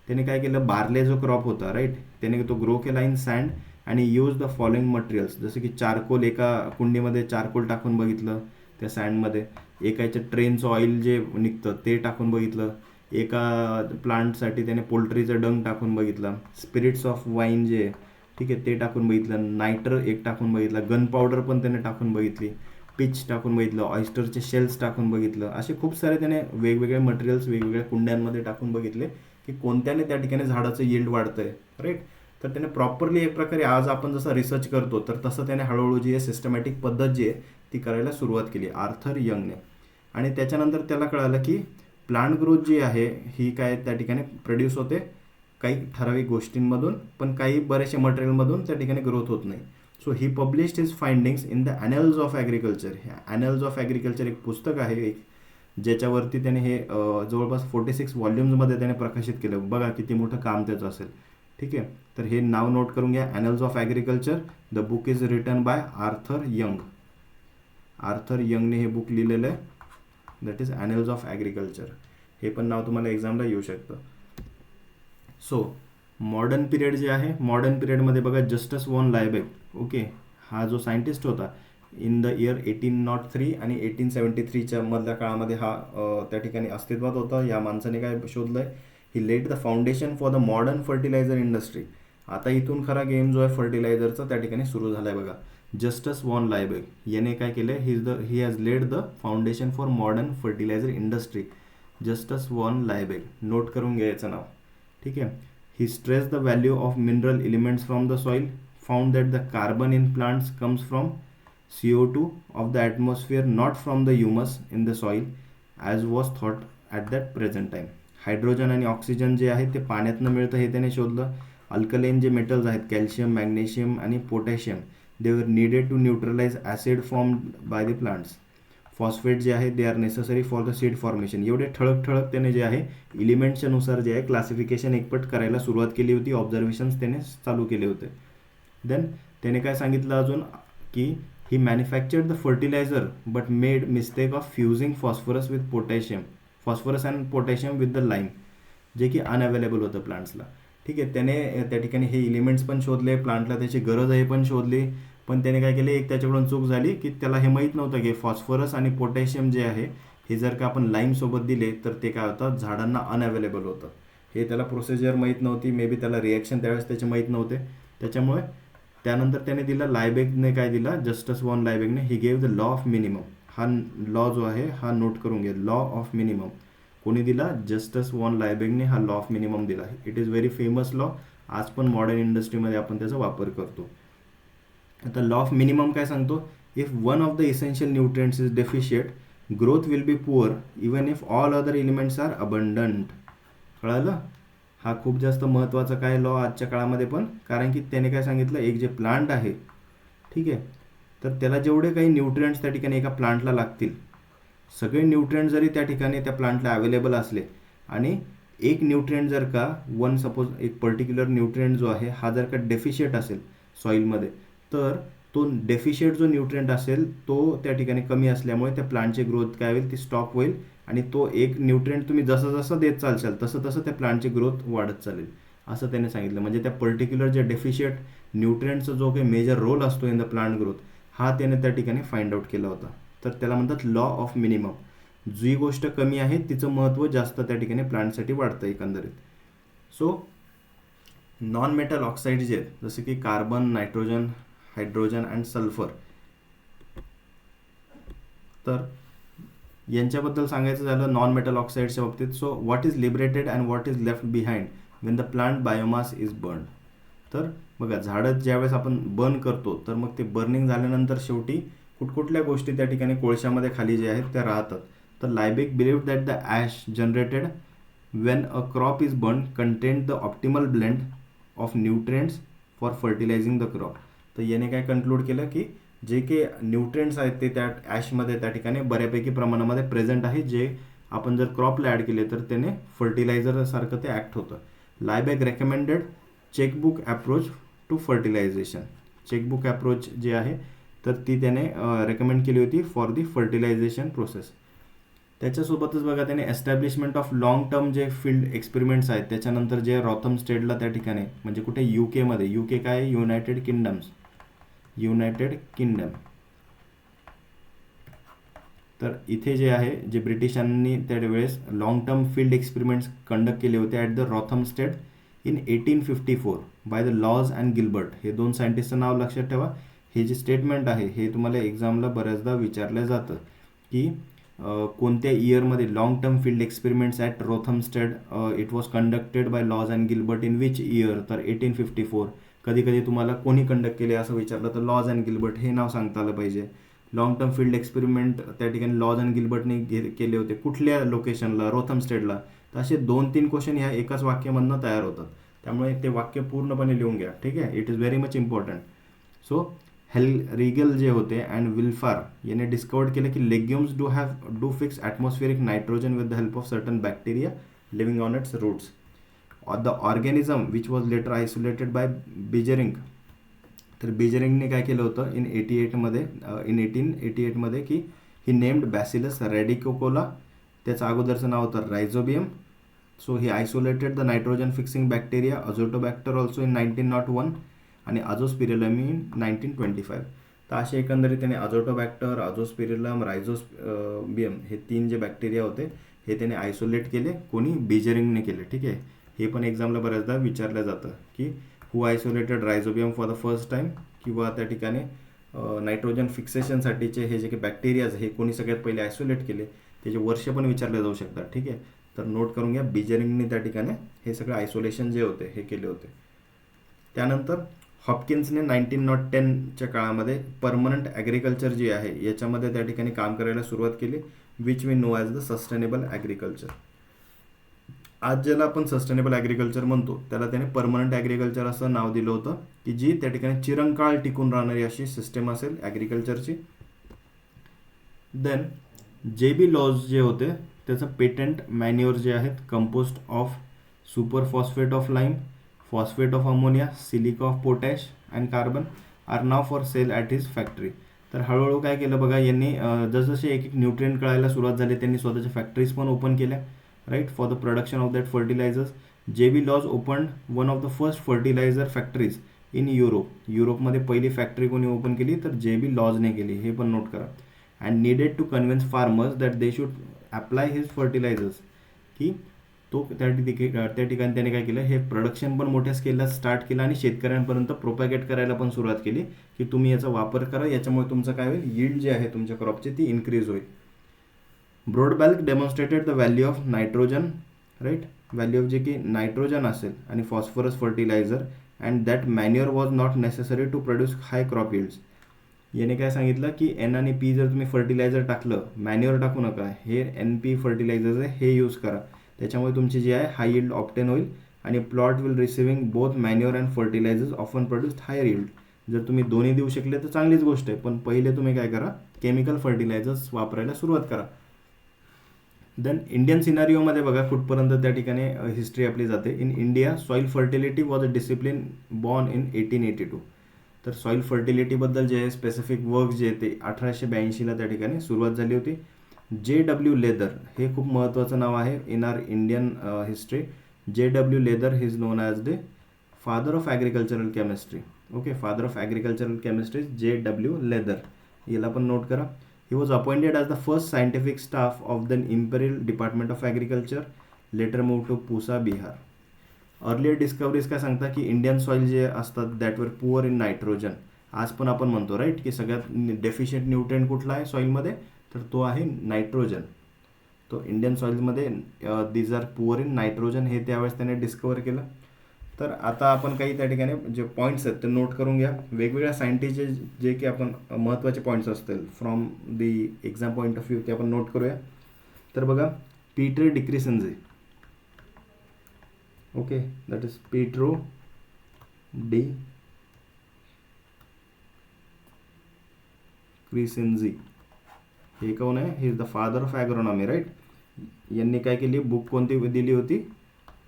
त्याने काय केलं, बार्ले जो क्रॉप होता राईट, त्याने तो ग्रो केला इन सँड आणि यूज द फॉलोइंग मटेरियल्स. जसं की चारकोल, एका कुंडीमध्ये चारकोल टाकून बघितलं त्या सँडमध्ये, एकाच्या ट्रेनचं ऑइल जे निघतं ते टाकून बघितलं, एका प्लांटसाठी त्याने पोल्ट्रीचं डंग टाकून बघितलं, स्पिरिट्स ऑफ वाईन जे ठीक आहे ते टाकून बघितलं, नायटर एक टाकून बघितलं, गन पावडर पण त्याने टाकून बघितली, पिच टाकून बघितलं, ऑयस्टरचे शेल्स टाकून बघितलं. असे खूप सारे त्याने वेगवेगळे मटेरियल्स वेगवेगळ्या कुंड्यांमध्ये टाकून बघितले की कोणत्याने त्या ठिकाणी झाडाचं यील्ड वाढतं आहे राईट. तर त्याने प्रॉपरली एक प्रकारे आज आपण जसं रिसर्च करतो तर तसं त्याने हळूहळू जी आहे सिस्टमॅटिक पद्धत जी आहे ती करायला सुरुवात केली आर्थर यंगने. आणि त्याच्यानंतर त्याला कळालं की प्लांट ग्रोथ जी आहे ही काय त्या ठिकाणी प्रोड्यूस होते काही ठराविक गोष्टींमधून, पण काही बरेचसे मटेरियलमधून त्या ठिकाणी ग्रोथ होत नाही. So he published his findings in the Annals of Agriculture. हे ॲनल्स ऑफ ॲग्रिकल्चर एक पुस्तक आहे एक, ज्याच्यावरती त्याने हे जवळपास 46 व्हॉल्यूम्समध्ये त्याने प्रकाशित केलं. बघा किती मोठं काम त्याचं असेल. ठीक आहे, तर हे नाव नोट करून घ्या, Annals of Agriculture. The book is written by Arthur Young. Arthur यंगने हे बुक लिहिलेलं आहे, that is Annals of Agriculture. हे पण नाव तुम्हाला एक्झामला येऊ शकतं. सो मॉडर्न पिरियड जे आहे, मॉडर्न पिरियडमध्ये बघा जस्टस वॉन लायबेग. ओके, हा जो सायंटिस्ट होता इन द इयर 1803 आणि 1873च्या मधल्या काळामध्ये हा त्या ठिकाणी अस्तित्वात होता. या माणसाने काय शोधलं आहे, he laid the foundation for the modern fertiliser industry. आता इथून खरा गेम जो आहे फर्टिलायझरचा त्या ठिकाणी सुरू झाला आहे बघा. जस्टस वॉन लायबेग याने काय केलं, he has laid the foundation for modern fertiliser industry. Justus von Liebig, note करून घ्यायचं नाव. ठीक आहे. He stress the value of mineral elements from the soil, found that the carbon in plants comes from CO2 of the atmosphere, not from the humus in the soil as was thought at that present time. Hydrogen आणि oxygen जे आहे ते पाण्यातनं मिळतं हे त्याने शोधलं. Alkaline जे metals आहेत कॅल्शियम, मॅग्नेशियम आणि potassium, they were needed to neutralise acid formed by the plants. Phosphate जे आहे they are necessary for the seed formation. एवढे ठळक ठळक त्याने जे आहे इलिमेंटच्या नुसार जे आहे क्लासिफिकेशन एकपट करायला सुरुवात केली होती. ऑब्झर्वेशन्स त्याने चालू केले होते. देन त्याने काय सांगितलं अजून की he manufactured the fertiliser but made mistake of fusing phosphorus with potassium, phosphorus and potassium with the lime, जे की अनअवेलेबल होतं प्लांट्सला. ठीक आहे, त्याने त्या ठिकाणी हे इलिमेंट्स पण शोधले, प्लांटला त्याची गरज आहे पण शोधली. पण त्याने काय केले, एक त्याच्याकडून चूक झाली की त्याला हे माहीत नव्हतं की फॉस्फरस आणि पोटॅशियम जे आहे हे जर का आपण लाईमसोबत दिले तर ते काय होतं, झाडांना अनअवेलेबल होतं. हे त्याला प्रोसिजर माहीत नव्हती, मे बी त्याला रिॲक्शन त्यावेळेस त्याचे माहीत नव्हते. त्याच्यामुळे त्यानंतर त्याने दिला, लायबेगने काय दिला, जस्टस वॉन लायबेगने, he gave the law of minimum. हा लॉ जो आहे हा नोट करून घ्या, लॉ ऑफ मिनिमम. कोणी दिला, जस्टस वॉन लायबेगने हा लॉ ऑफ मिनिमम दिला. It is very famous law. आज पण मॉडर्न इंडस्ट्रीमध्ये आपण त्याचा वापर करतो. आता लॉ ऑफ मिनिमम काय सांगतो, if one of the essential nutrients is deficient growth will be poor even if all other elements are abundant. कळालं? हा खूप जास्त महत्त्वाचा काय लॉ आजच्या काळामध्ये पण, कारण की त्याने काय सांगितलं, एक जे प्लांट आहे, ठीक आहे, तर त्याला जेवढे काही न्यूट्रिएंट्स त्या ठिकाणी एका प्लांटला लागतील, सगळे न्यूट्रिएंट जरी त्या ठिकाणी त्या प्लांटला अवेलेबल असले आणि एक न्यूट्रिएंट जर का सपोज एक पर्टिक्युलर न्यूट्रिएंट जो आहे हा जर का डेफिशिएंट असेल सॉईलमध्ये, तर तो डेफिशिएंट जो न्यूट्रिएंट असेल तो त्या ठिकाणी कमी असल्यामुळे त्या प्लांटची ग्रोथ काय होईल, ती स्टॉप होईल. आणि तो एक न्यूट्रिएंट तुम्ही जसं जसं देत चालशाल तसं तसं त्या प्लांटची ग्रोथ वाढत चालेल, असं त्याने सांगितलं. म्हणजे त्या पर्टिक्युलर जे डेफिशिएंट न्यूट्रिएंटचा जो काही मेजर रोल असतो इन द प्लांट ग्रोथ, हा त्याने त्या ठिकाणी फाइंड आउट केला होता. तर त्याला म्हणतात लॉ ऑफ मिनिमम. जी गोष्ट कमी आहे तिचं महत्त्व जास्त त्या ठिकाणी प्लांटसाठी वाढतं एकंदरीत. सो नॉन मेटल ऑक्साईड जे आहेत, जसे की carbon, nitrogen, hydrogen and sulphur, तर यांच्याबद्दल सांगायचं झालं नॉन मेटल ऑक्साईडच्या बाबतीत. So what is liberated and what is left behind Wien the plant biomass is burn. तर बघा, झाडं ज्यावेळेस आपण बर्न करतो तर मग ते बर्निंग झाल्यानंतर शेवटी कुठकुठल्या गोष्टी त्या ठिकाणी कोळशामध्ये खाली जे आहेत त्या राहतात. तर Liebig believed that the ash generated when a crop is burn content the optimal blend of nutrients for fertilising the crop. तर याने काय कन्क्लूड केलं की जे काही न्यूट्रिएंट्स आहेत ते त्या ॲशमध्ये त्या ठिकाणी बऱ्यापैकी प्रमाणामध्ये प्रेझेंट आहे, जे आपण जर क्रॉपला ॲड केले तर त्याने फर्टिलायझरसारखं ते ॲक्ट होतं. Liebig recommended checkbook approach to fertilisation. Checkbook approach जे आहे तर ती त्याने रेकमेंड केली होती फॉर दी फर्टिलायझेशन प्रोसेस. त्याच्यासोबतच बघा, त्याने एस्टॅब्लिशमेंट ऑफ लॉंग टर्म जे फील्ड एक्सपेरिमेंट्स आहेत त्याच्यानंतर जे रॉथम स्टेटला त्या ठिकाणी, म्हणजे कुठे, UK मध्ये, UK काय, युनायटेड किंगडम, तर इथे जे आहे जे ब्रिटिशांनी त्यावेळेस long term field experiments conduct केले होते at the Rothamsted in 1854 by the Lawes and Gilbert. हे दोन सायंटिस्टचं नाव लक्षात ठेवा. हे जे स्टेटमेंट आहे हे तुम्हाला एक्झामला बऱ्याचदा विचारलं जातं की कोणत्या इयरमध्ये long term field experiments at Rothamsted it was conducted by Lawes and Gilbert in which year, तर 1854. कधी कधी तुम्हाला कोणी कंडक्ट केले असं विचारलं तर लॉज अँड गिल्बर्ट हे नाव सांगता आलं पाहिजे. लॉंग टर्म फील्ड एक्सपेरिमेंट त्या ठिकाणी लॉज अँड गिल्बर्टने केले होते, कुठल्या लोकेशनला, रोथमस्टेडला. तर असे 2-3 क्वेश्चन ह्या एकाच वाक्यामधनं तयार होतात, त्यामुळे ते वाक्य पूर्णपणे लिहून घ्या. ठीक आहे, it is very much important. So Hellriegel जे होते अँड विल्फार याने डिस्कवर्ड केलं की legumes do fix atmospheric nitrogen with the help of certain bacteria living on its roots. The organism which was later isolated by Beijerinck. तर बिजरिंगने काय केलं होतं इन 1888 मध्ये की ही नेम्ड बॅसिलस रॅडिकोकोला. त्याचं अगोदरचं नाव होतं Rhizobium. So he isolated the nitrogen fixing bacteria Azotobacter also in 1901 आणि अझोस्पिरिलम इन 1925. तर असे एकंदरीत त्याने अझोटोबॅक्टर, अझोस्पिरिलम, रायझोबियम हे 3 जे बॅक्टेरिया होते हे त्याने आयसोलेट केले. कोणी, बिजरिंगने केले. ठीक आहे, हे पण एक्झामला बऱ्याचदा विचारलं जातं की who isolated Rhizobium for the first time, किंवा त्या ठिकाणी नायट्रोजन फिक्सेशनसाठीचे हे जे काही बॅक्टेरियाज हे कोणी सगळ्यात पहिले आयसोलेट केले, त्याचे वर्ष पण विचारले जाऊ शकतात. ठीक आहे, तर नोट करून घ्या, बिजरिंगने त्या ठिकाणी हे सगळं आयसोलेशन जे होते हे केले होते. त्यानंतर हॉपकिन्सने 1910च्या काळामध्ये परमनंट ॲग्रिकल्चर जे आहे याच्यामध्ये त्या ठिकाणी काम करायला सुरुवात केली, which we know as the sustainable agriculture. आज ज्याला आपण सस्टेनेबल ॲग्रिकल्चर म्हणतो त्याला त्याने परमनंट ॲग्रिकल्चर असं नाव दिलं होतं, की जी त्या ठिकाणी चिरंकाळ टिकून राहणारी अशी सिस्टम असेल ॲग्रिकल्चरची. देन जे बी लॉज जे होते त्याचं पेटंट मॅन्युअर जे आहेत compost of superphosphate of lime, phosphate of ammonia, silica of potash and carbon are now for sale at his factory. तर हळूहळू काय केलं बघा यांनी, जसजसे एक एक न्यूट्रिएंट कळायला सुरुवात झाली त्यांनी स्वतःच्या फॅक्टरीज पण ओपन केल्या, right, for the production of that fertilisers. J B Lawes open one of the first fertiliser factories in Europe. युरोपमध्ये पहिली फॅक्टरी कोणी ओपन केली तर जे बी लॉजने केली, हे पण नोट करा. And needed to convince farmers that they should apply his fertilisers, की तो त्या ठिकाणी त्याने काय केलं, हे प्रोडक्शन पण मोठ्या स्केलला स्टार्ट केलं आणि शेतकऱ्यांपर्यंत प्रोपॅगेट करायला पण सुरुवात केली की तुम्ही याचा वापर करा, याच्यामुळे तुमचं काय होईल, यील्ड जे आहे तुमच्या क्रॉपची ती इन्क्रीज होईल. Broadbalk demonstrated the value of nitrogen, right, value of जे की नायट्रोजन असेल आणि phosphorus fertiliser and that manure was not necessary to produce high crop yields. याने काय सांगितलं की एन आणि पी जर तुम्ही फर्टिलायझर टाकलं, मॅन्युअर टाकू नका, हे एन पी फर्टिलायझर आहे हे यूज करा, त्याच्यामुळे तुमची जी आहे हाय यील्ड ऑप्टेन होईल आणि plot will receiving both manure and fertilisers often produced higher yield. जर तुम्ही दोन्ही देऊ शकले तर चांगलीच गोष्ट आहे, पण पहिले तुम्ही काय करा, केमिकल फर्टिलायझर्स वापरायला सुरुवात करा. देन इंडियन सिनारिओमध्ये बघा कुठपर्यंत त्या ठिकाणी हिस्ट्री आपली जाते. In India soil fertility was a discipline born in 1882. तर सॉईल फर्टिलिटीबद्दल जे आहे स्पेसिफिक वर्क जे आहे ते 1882ला त्या ठिकाणी सुरुवात झाली होती. जे.डब्ल्यू. लेदर हे खूप महत्त्वाचं नाव आहे in our Indian history. J W. Leather he is known as the father of agricultural chemistry. Okay, father of agricultural chemistry J W. Leather, याला पण नोट करा. He was appointed as the first scientific staff of the Imperial Department of Agriculture, later moved to Pusa, Bihar. Earlier discoveries काय सांगता की Indian soil जे असतात that वर poor in nitrogen. आज पण आपण म्हणतो राईट की सगळ्यात डेफिशियंट न्यूट्रिएंट कुठला आहे सॉईलमध्ये, तर तो आहे नायट्रोजन. तो इंडियन सॉईलमध्ये these are poor in nitrogen, हे त्यावेळेस त्याने डिस्कवर केलं. तर आता आपण काही त्या ठिकाणी जे पॉईंट्स आहेत ते नोट करून घ्या. वेगवेगळ्या सायंटिस्टचे जे की आपण महत्त्वाचे पॉईंट्स असतील from the exam point of view ते आपण नोट करूया. तर बघा, Peter de Crescenzi, okay, that is Pietro de Crescenzi, हे कोण आहे, he is the father of agronomy, right. यांनी काय केली, बुक कोणती दिली होती,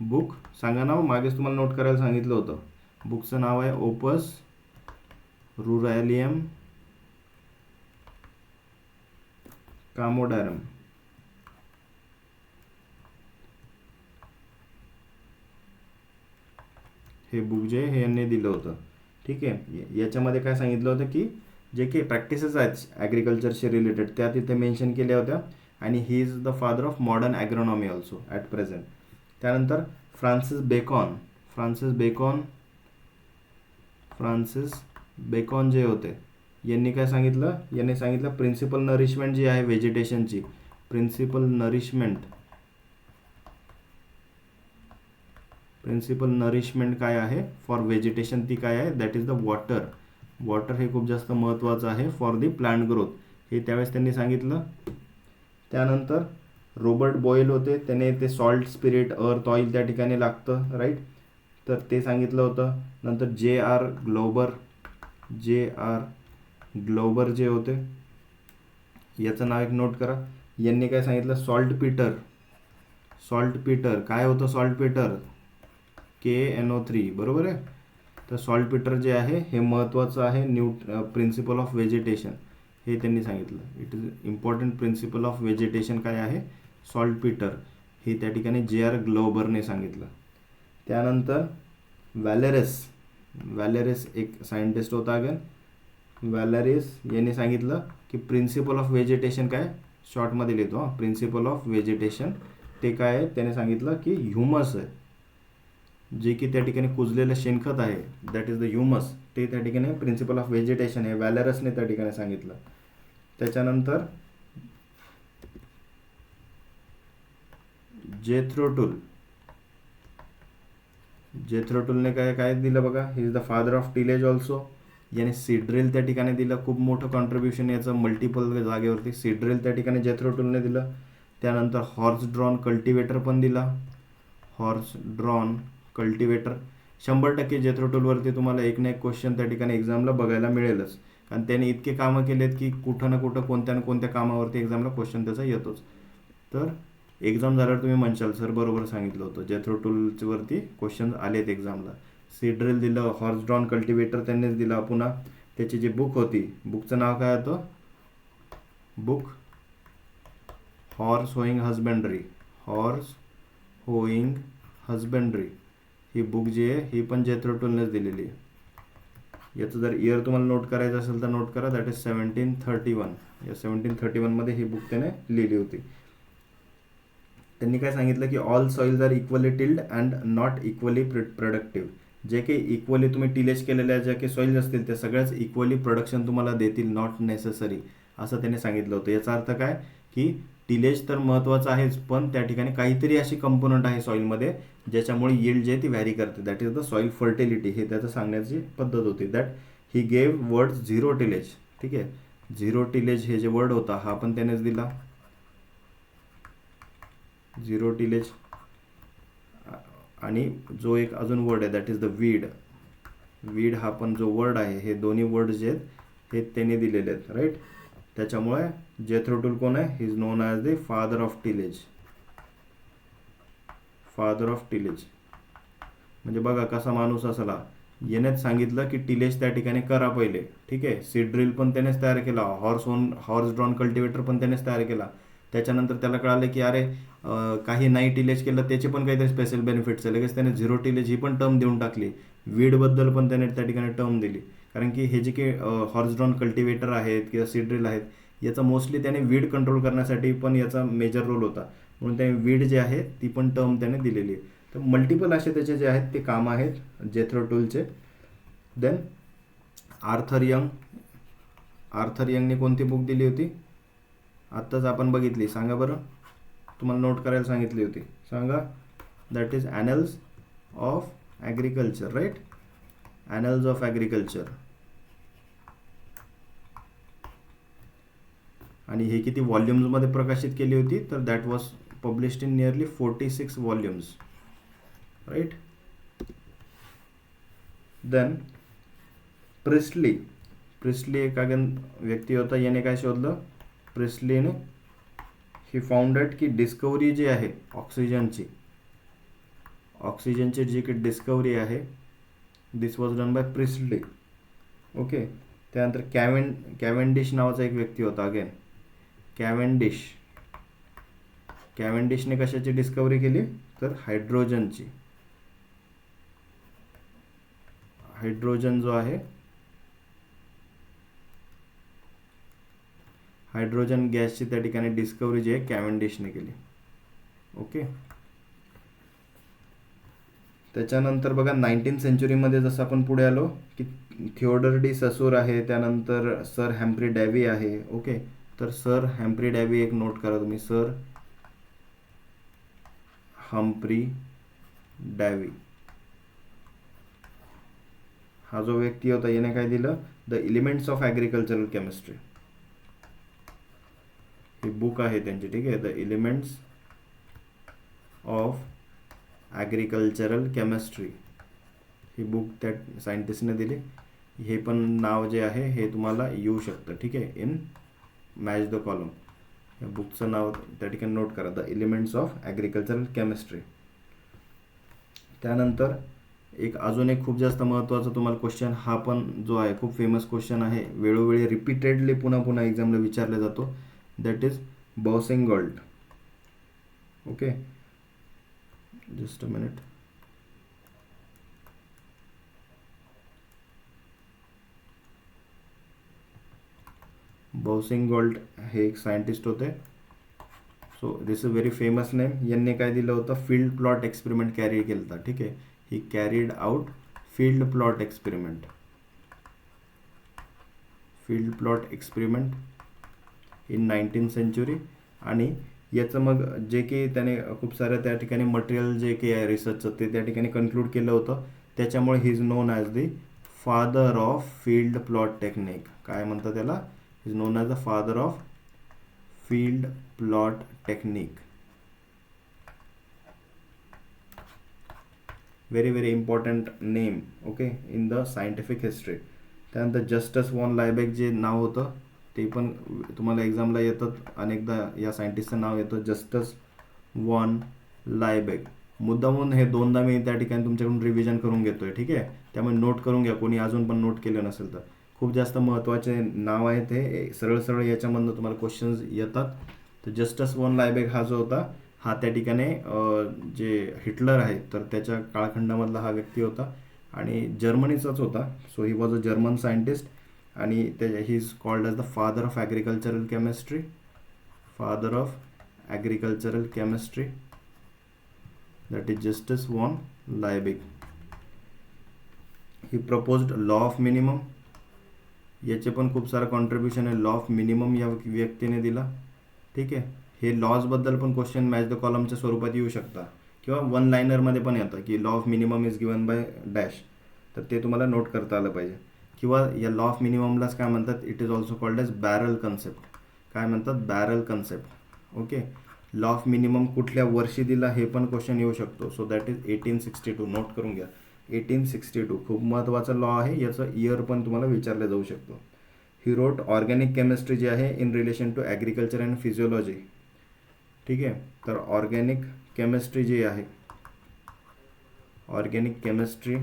बुक सांगा नाव, मागेच तुम्हाला नोट करायला सांगितलं होतं. बुकचं नाव आहे ओपस रुरॅलियम कामोडॅरम. हे बुक जे हे यांनी दिलं होतं, ठीक आहे. याच्यामध्ये काय सांगितलं होतं की जे काही प्रॅक्टिसेस आहेत ॲग्रिकल्चरशी रिलेटेड त्या तिथे मेन्शन केल्या होत्या आणि he is the father of modern agronomy also at present. त्यानंतर फ्रान्सिस बेकॉन जे होते यांनी काय सांगितलं, यांनी सांगितलं प्रिन्सिपल नरिशमेंट जी आहे व्हेजिटेशनची, प्रिन्सिपल नरिशमेंट काय आहे फॉर व्हेजिटेशन, ती काय आहे, दॅट इज द वॉटर हे खूप जास्त महत्त्वाचं आहे फॉर दी प्लांट ग्रोथ, हे त्यावेळेस त्यांनी सांगितलं. त्यानंतर रॉबर्ट बॉईल होते, त्याने ते सॉल्ट, स्पिरिट, अर्थ, ऑइल त्या ठिकाणी लागतं, राईट, तर ते सांगितलं होतं. नंतर जे आर ग्लोबर जे होते, याचं नाव एक नोट करा. यांनी काय सांगितलं, सॉल्ट पीटर काय होतं, सॉल्ट पीटर KNO3, बरोबर आहे. तर सॉल्ट पीटर जे आहे हे महत्त्वाचं आहे प्रिन्सिपल ऑफ व्हेजिटेशन, हे त्यांनी सांगितलं. It is important principle of vegetation काय आहे, सॉल्ट पीटर, हे त्या ठिकाणी JR ग्लोबरने सांगितलं. त्यानंतर व्हॅलेरस एक सायंटिस्ट होता अगेन, व्हॅलेरिस यांनी सांगितलं की प्रिन्सिपल ऑफ व्हेजिटेशन काय, शॉर्टमध्ये लिहितो, प्रिन्सिपल ऑफ व्हेजिटेशन ते काय आहे, त्याने सांगितलं की ह्युमस आहे, जे की त्या ठिकाणी कुजलेलं शेणखत आहे, दॅट इज द ह्युमस, ते त्या ठिकाणी प्रिन्सिपल ऑफ व्हेजिटेशन आहे, व्हॅलेरसने त्या ठिकाणी सांगितलं. त्याच्यानंतर जेथ्रोटूलने काय दिलं बघा, ही is the father of tillage also. याने सीड्रिल त्या ठिकाणी दिलं, खूप मोठं कॉन्ट्रीब्युशन याचं मल्टिपल जागेवरती, सीड्रिल त्या ठिकाणी जेथ्रोटूलने दिलं. त्यानंतर हॉर्स ड्रॉन कल्टिवेटर पण दिला, हॉर्स ड्रॉन कल्टिवेटर 100% जेथ्रोटूलवरती तुम्हाला एक ना एक क्वेश्चन त्या ठिकाणी एक्झामला बघायला मिळेलच, कारण त्याने इतके कामं केलेत की कुठं ना कुठं कोणत्या ना कोणत्या कामावरती एक्झामला क्वेश्चन त्याचा येतोच. तर एक्झाम झाल्यावर तुम्ही म्हणशाल सर बरोबर सांगितलं होतं, जेथ्रो टूलवरती क्वेश्चन आलेत एक्झामला. सीड ड्रिल दिलं, हॉर्स ड्रॉन कल्टिवेटर त्यांनीच दिला. पुन्हा त्याची जी बुक होती, बुकचं नाव काय होतं, book Horse Hoeing Husbandry, Horse Hoeing Husbandry, ही बुक जी आहे ही पण जेथ्रो टूलनेच दिलेली आहे. याचं जर इयर तुम्हाला नोट करायचं असेल तर नोट करा, दॅट इज 1731. या 1731मध्ये ही बुक त्याने लिहिली होती. त्यांनी काय सांगितलं की all soils are equally tilled and not equally productive. जे काही इक्वली तुम्ही टिलेज केलेल्या ज्या काही सॉइल्स असतील त्या सगळ्याच इक्वली प्रोडक्शन तुम्हाला देतील, नॉट नेसेसरी, असं त्याने सांगितलं होतं. याचा अर्थ काय की टिलेज तर महत्त्वाचं आहेच, पण त्या ठिकाणी काहीतरी अशी कंपोनंट आहे सॉईलमध्ये ज्याच्यामुळे यील्ड जे ती व्हॅरी करते, that is the soil fertility. हे त्याचं सांगण्याची पद्धत होती. That he gave word zero tillage. ठीक आहे, झिरो टिलेज हे जे वर्ड होता हा पण त्यानेच दिला, झिरो टिलेज. आणि जो एक अजून वर्ड आहे that is the weed. Weed हा पण जो वर्ड आहे, हे दोन्ही वर्ड जे आहेत हे त्यांनी दिलेले आहेत, राईट. त्याच्यामुळे जेथ्रो टूल कोण आहे, he is known as the father of tillage. Father of tillage म्हणजे बघा कसा माणूस असला, यानेच सांगितलं की टिलेज त्या ठिकाणी करा पहिले. ठीक आहे, सीड ड्रिल पण त्यानेच तयार केला, हॉर्स ड्रॉन कल्टिवेटर पण त्यानेच तयार केला. त्याच्यानंतर त्याला कळालं की अरे काही नाही टिलेज केलं त्याचे पण काहीतरी स्पेशल बेनिफिट्स आहे, लगेच त्याने झिरो टिलेज ही पण टर्म देऊन टाकली. वीडबद्दल पण त्याने त्या ठिकाणी टर्म दिली, कारण की हे जे काही हॉर्स ड्रॉन कल्टिवेटर आहेत किंवा सीड ड्रिल आहेत याचा मोस्टली त्याने वीड कंट्रोल करण्यासाठी पण याचा मेजर रोल होता, म्हणून त्याने वीड जे आहे ती पण टर्म त्याने दिलेली आहे. तर मल्टिपल असे त्याचे जे आहेत ते काम आहेत जेथ्रो टूलचे. देन आर्थर यंगने कोणती बुक दिली होती, आत्ताच आपण बघितली, सांगा बरं, तुम्हाला नोट करायला सांगितली होती, सांगा. That is Annals of Agriculture, right. Annals of Agriculture. आणि हे किती व्हॉल्यूम्समध्ये प्रकाशित केली होती, तर that was published in nearly 46 volumes, right. Then Priestley एक व्यक्ती होता, याने काय शोधलं, प्रिस्टलीने ही फाउंडेड की डिस्कवरी जी आहे ऑक्सिजनची जी काही डिस्कवरी आहे this was done by Priestley. Okay. त्यानंतर कॅव्हेंडिश नावाचा एक व्यक्ती होता, अगेन कॅव्हेंडिशने कशाची डिस्कवरी केली, तर हायड्रोजनची. हायड्रोजन जो आहे, हायड्रोजन गॅसची त्या ठिकाणी डिस्कवरी जी आहे कॅव्हेंडिशने केली. ओके. त्याच्यानंतर बघा 19th सेंचुरीमध्ये जसं आपण पुढे आलो की थिओडर डी ससूर आहे, त्यानंतर सर हॅम्फ्री डॅवी आहे. ओके. तर सर हॅम्फ्री डॅवी एक नोट करा तुम्ही, सर हम्फ्री डॅवी हा जो व्यक्ती होता याने काय दिलं, the elements of agricultural chemistry. He book आहे त्यांची, ठीक आहे, the elements of agricultural chemistry. He book त्या सायंटिस्टने दिली. हे पण नाव जे आहे हे तुम्हाला येऊ शकतं, ठीक आहे, इन मॅच द कॉलम. या बुकचं नाव त्या ठिकाणी नोट करा, the elements of agricultural chemistry. त्यानंतर अजून एक खूप जास्त महत्त्वाचा तुम्हाला क्वेश्चन, हा पण जो आहे खूप फेमस क्वेश्चन आहे, वेळोवेळी रिपीटेडली पुन्हा एक्झामला विचारला जातो, that is Boussingault. Okay, just a minute. Boussingault हे एक सायंटिस्ट होते. So this is very famous name. यांनी काय दिलं होतं, फील्ड प्लॉट एक्सपेरिमेंट कॅरी केलं होता. ठीक आहे, he carried out field plot experiment in 19th century. आणि याचं मग जे की त्याने खूप साऱ्या त्या ठिकाणी मटेरियल जे काही आहे रिसर्चचं ते त्या ठिकाणी कन्क्लूड केलं होतं. त्याच्यामुळे ही is known as the father of field plot technique. काय म्हणतात त्याला, is known as the father of field plot technique. Very very important name, okay, in the scientific history. त्यानंतर जस्टस वॉन लायबॅक जे नाव होतं ते पण तुम्हाला एक्झामला येतं, अनेकदा या सायंटिस्टचं नाव येतं जस्टस वॉन लायबॅक. मुद्दामून हे दोनदा मी त्या ठिकाणी तुमच्याकडून रिव्हिजन करून घेतोय, ठीक आहे. त्यामुळे नोट करून घ्या, कोणी अजून पण नोट केलं नसेल तर. खूप जास्त महत्त्वाचे नाव आहेत हे, सरळ सरळ याच्यामधनं तुम्हाला क्वेश्चन्स येतात. तर जस्टस वॉन लायबॅक हा जो होता हा त्या ठिकाणी जे हिटलर आहे तर त्याच्या काळखंडामधला हा व्यक्ती होता आणि जर्मनीचाच होता. So he was a German scientist आणि he is called as the father of agricultural chemistry. Father of agricultural chemistry, that is Justus von Liebig. He proposed law of minimum. याचे पण खूप सारा कॉन्ट्रीब्युशन आहे. लॉ ऑफ मिनिमम या व्यक्तीने दिला, ठीक आहे. हे लॉजबद्दल पण क्वेश्चन मॅच द कॉलमच्या स्वरूपात येऊ शकता किंवा वन लायनरमध्ये पण येतं की law of minimum is given by dash, तर ते तुम्हाला नोट करता आलं पाहिजे. किंवा या लॉ ऑफ मिनिममलाच काय म्हणतात, it is also called as barrel concept. काय म्हणतात, barrel concept. Okay. Law of minimum कुठल्या वर्षी दिला हे पण क्वेश्चन येऊ शकतो. So that is 1862. नोट करून घ्या, 1862 खूप महत्त्वाचा लॉ आहे. याचं इयर पण तुम्हाला विचारलं जाऊ शकतो. ही रोट ऑर्गॅनिक केमिस्ट्री जी आहे in relation to agriculture and physiology, ठीक आहे. तर ऑर्गॅनिक केमिस्ट्री जी आहे, ऑर्गॅनिक केमिस्ट्री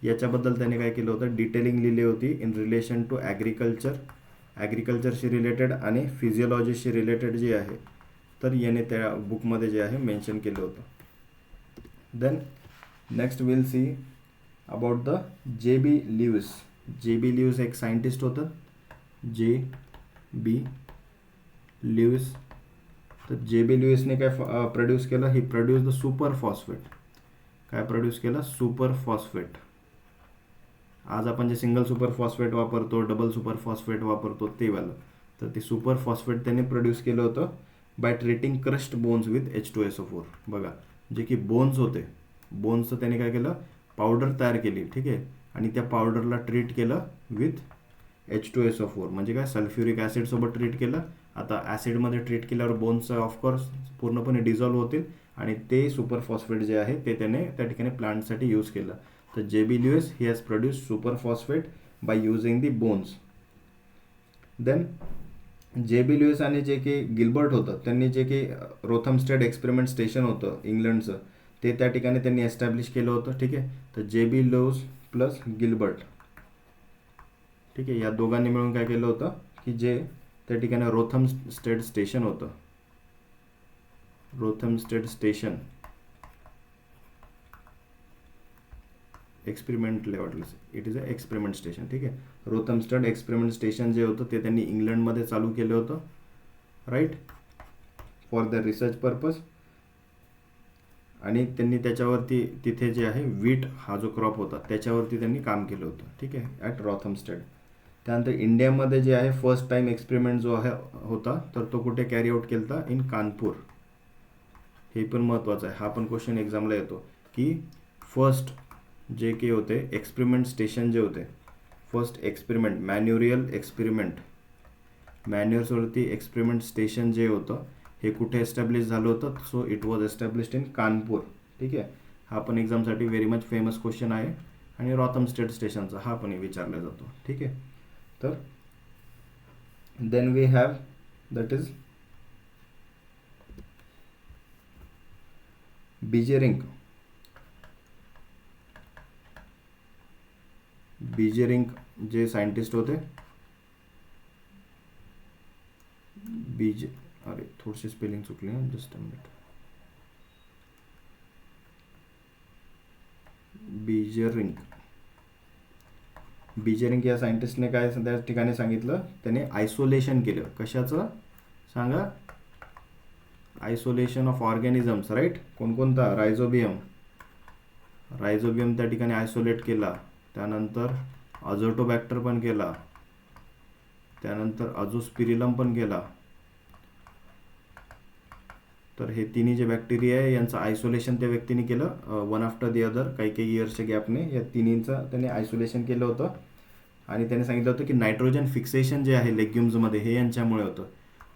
याच्याबद्दल त्याने काय केलं होतं, डिटेलिंग लिहिली होती इन रिलेशन टू ॲग्रिकल्चरशी रिलेटेड आणि फिजिओलॉजीशी रिलेटेड जे आहे, तर याने त्या बुकमध्ये जे आहे मेन्शन केलं होतं. Then next will see about the J B. Lewis. J B. Lewis एक सायंटिस्ट होतं, जे.बी. ल्यूइस. तर जे.बी. ल्यूइसने काय प्रोड्यूस केलं, he produce the superphosphate. काय प्रोड्यूस केलं, सुपर फॉस्फेट. आज आपण जे सिंगल सुपर फॉस्फेट वापरतो, डबल सुपर फॉस्फेट वापरतो ते वालं, तर ते सुपर फॉस्फेट त्यांनी प्रोड्यूस केलं होतं by treating crust bones with H2SO4. बघा, जे की बोन्स होते, बोन्सचं त्याने काय केलं, पावडर तयार केली, ठीक आहे. आणि त्या पावडरला ट्रीट केलं विथ H2SO4, म्हणजे काय, सल्फ्युरिक ॲसिडसोबत ट्रीट केलं. आता ॲसिडमध्ये ट्रीट केल्यावर बोन्स ऑफकोर्स पूर्णपणे डिझॉल्व्ह होतील आणि ते सुपर फॉस्फेट जे आहे ते त्याने त्या ठिकाणी प्लांटसाठी यूज केलं. तर J B. Lewis he has produce superphosphate by using the bones. Then J B. Lewis आणि जे की गिल्बर्ट होतं, त्यांनी जे की रोथमस्टेड एक्सपेरिमेंट स्टेशन होतं इंग्लंडचं, ते त्या ठिकाणी त्यांनी एस्टॅब्लिश केलं होतं, ठीक आहे. तर जे.बी. ल्यूइस प्लस गिल्बर्ट, ठीक आहे, या दोघांनी मिळून काय केलं होतं की जे त्या ठिकाणी रोथमस्टेड स्टेशन होतं, रोथमस्टेड स्टेशन एक्सपेरिमेंट वाटलं, it is a experiment station, ठीक आहे. रोथमस्टेड एक्सपेरिमेंट स्टेशन जे होतं ते त्यांनी इंग्लंडमध्ये चालू केलं होतं, right, for the research purpose. आणि त्यांनी त्याच्यावरती तिथे जे आहे वीट हा जो क्रॉप होता त्याच्यावरती त्यांनी काम केलं होतं, ठीक आहे, ॲट रॉथमस्टेड. त्यानंतर इंडियामध्ये जे आहे फर्स्ट टाईम एक्सपेरिमेंट जो आहे होता तर तो कुठे कॅरी आउट केला होता, इन कानपूर. हे पण महत्त्वाचं आहे, हा पण क्वेश्चन एक्झामला येतो की फर्स्ट जे के होते एक्सपेरिमेंट स्टेशन जे होते, फर्स्ट एक्सपेरिमेंट मॅन्युरियल एक्सपेरिमेंट, मॅन्युअर्सवरती एक्सपेरिमेंट स्टेशन जे होतं हे कुठे एस्टॅब्लिश झालं होतं. So it was established in Kanpur, ठीक आहे. हा पण एक्झामसाठी व्हेरी मच फेमस क्वेश्चन आहे. आणि रॉथमस्टेड स्टेशनचा हा पण विचारला जातो, ठीक आहे. तर then we have that is Beijerinck. Beijerinck जे सायंटिस्ट होते, अरे थोडीशी स्पेलिंग चुकली आहे, जस्ट अ मिनिट. बिजेरिंग या सायंटिस्टने काय त्या ठिकाणी सांगितलं, त्याने आयसोलेशन केलं. कशाचं सांगा, आयसोलेशन ऑफ ऑर्गॅनिझम्स, राईट. कोणकोणता, रायझोबियम त्या ठिकाणी आयसोलेट केला. त्यानंतर अझोटोबॅक्टर पण केला, त्यानंतर अझोस्पिरिलम पण केला. तर हे तिन्ही जे बॅक्टेरिया आहे यांचं आयसोलेशन त्या व्यक्तीने केलं, वन आफ्टर दी अदर, काही इयर्सच्या गॅपने या तिन्हींचं त्याने आयसोलेशन केलं होतं. आणि त्याने सांगितलं होतं की नायट्रोजन फिक्सेशन जे आहे लेग्युम्समध्ये हे यांच्यामुळे होतं.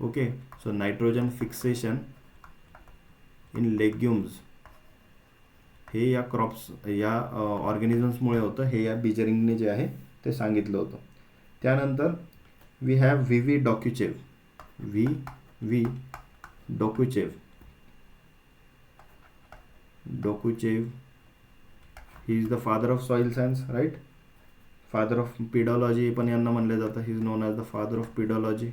Okay. So nitrogen fixation in legumes हे या क्रॉप्स या ऑर्गॅनिझम्समुळे होतं, हे या बीजरिंगने जे आहे ते सांगितलं होतं. त्यानंतर we have V Dokuchaev. V Dokuchaev he is the father of soil science, right. Father of pedology पण यांना म्हणलं जातं. He is known as the father of pedology.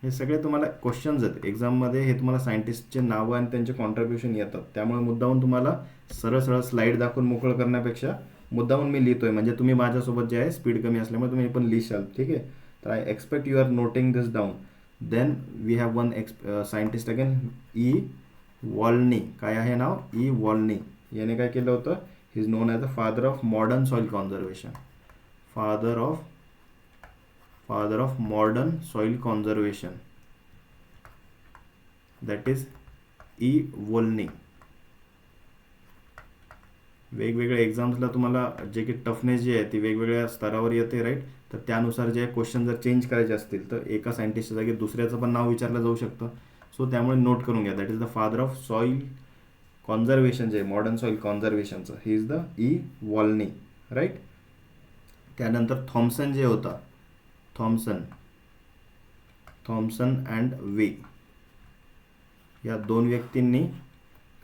हे सगळे तुम्हाला क्वेश्चन्स आहेत एक्झाममध्ये. हे तुम्हाला सायंटिस्टचे नावं आणि त्यांचे कॉन्ट्रीब्युशन येतात. त्यामुळे मुद्दाहून तुम्हाला सरळ सरळ स्लाईड दाखवून मोकळं करण्यापेक्षा मुद्दाहून मी लिहितोय, म्हणजे तुम्ही माझ्यासोबत जे आहे स्पीड कमी असल्यामुळे तुम्ही पण लिहिशाल. ठीक आहे. तर I expect you are noting this down. Then we have one scientist again, E Wollny. काय आहे नाव? E Wollny. याने काय केलं होतं? He is known as the father of modern soil conservation. Father of modern soil conservation, that is E Wollny. वेगवेगळ्या एक्झाम्सला तुम्हाला जे की टफनेस जी आहे ती वेगवेगळ्या स्तरावर येते, राईट. तर त्यानुसार जे क्वेश्चन जर चेंज करायचे असतील तर एका सायंटिस्टच्या जागी दुसऱ्याचं पण नाव विचारलं जाऊ शकतं. सो त्यामुळे नोट करून घ्या. That is the father of soil conservation, जे मॉडर्न सॉइल कॉन्झर्वेशनचं, he is the E Wollny, right. त्यानंतर थॉम्सन जे होता, थॉम्सन अँड वे, या दोन व्यक्तींनी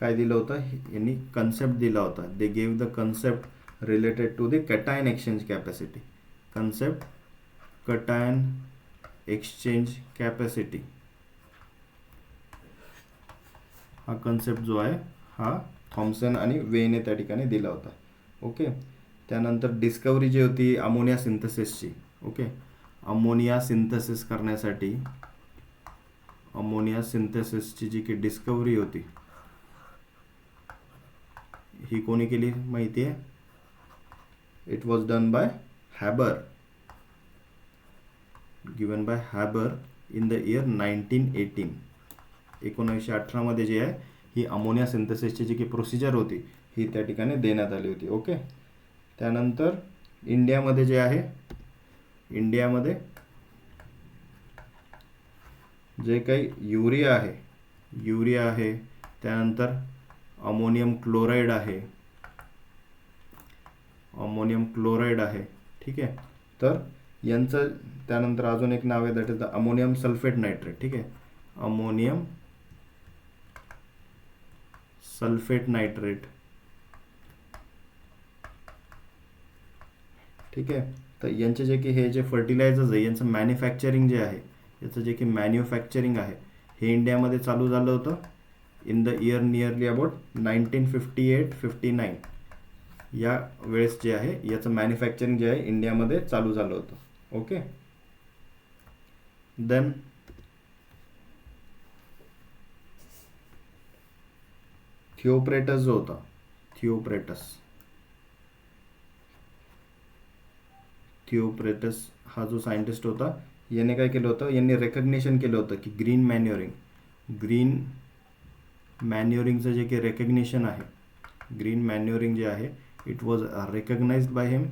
काय दिलं होतं? यांनी कन्सेप्ट दिला होता. They gave the concept related to the cation exchange capacity. Concept cation exchange capacity, हा कन्सेप्ट जो आहे हा थॉम्सन आणि वेने त्या ठिकाणी दिला होता. ओके. त्यानंतर डिस्कवरी जी होती अमोनिया सिंथेसिसची. ओके. अमोनिया सिंथेसिस करण्यासाठी, अमोनिया सिंथेसिसची जी की डिस्कवरी होती ही कोणी केली माहिती आहे? It was done bye Haber, given by Haber in the year 1918. 1918 मध्ये जे आहे ही अमोनिया सिंथेसिसची जी की प्रोसिजर होती ही त्या ठिकाणी देण्यात आली होती. ओके. त्यानंतर इंडियामध्ये जे आहे, इंडियामध्ये जे काही युरिया आहे, त्यानंतर अमोनियम क्लोराईड आहे, ठीक आहे. तर यांचं त्यानंतर अजून एक नाव आहे, that is the ammonium sulphate nitrate. ठीक आहे. Ammonium sulphate nitrate. ठीक आहे. तर यांचे जे की हे जे फर्टिलायझर्स आहे यांचं मॅन्युफॅक्चरिंग जे आहे, याचं जे की मॅन्युफॅक्चरिंग आहे हे इंडियामध्ये चालू झालं होतं in the year nearly about 1958-59 या वेळेस जे आहे याचं मॅन्युफॅक्चरिंग जे आहे इंडियामध्ये चालू झालं होतं. ओके. देन थिओप्रेटस जो होता, थिओप्रेटस हा जो सायंटिस्ट होता याने काय केलं होतं? यांनी रेकग्निशन केलं होतं की ग्रीन मॅन्युरिंगचं जे काही रेकग्निशन आहे, ग्रीन मॅन्युरिंग जे आहे it was recognised by him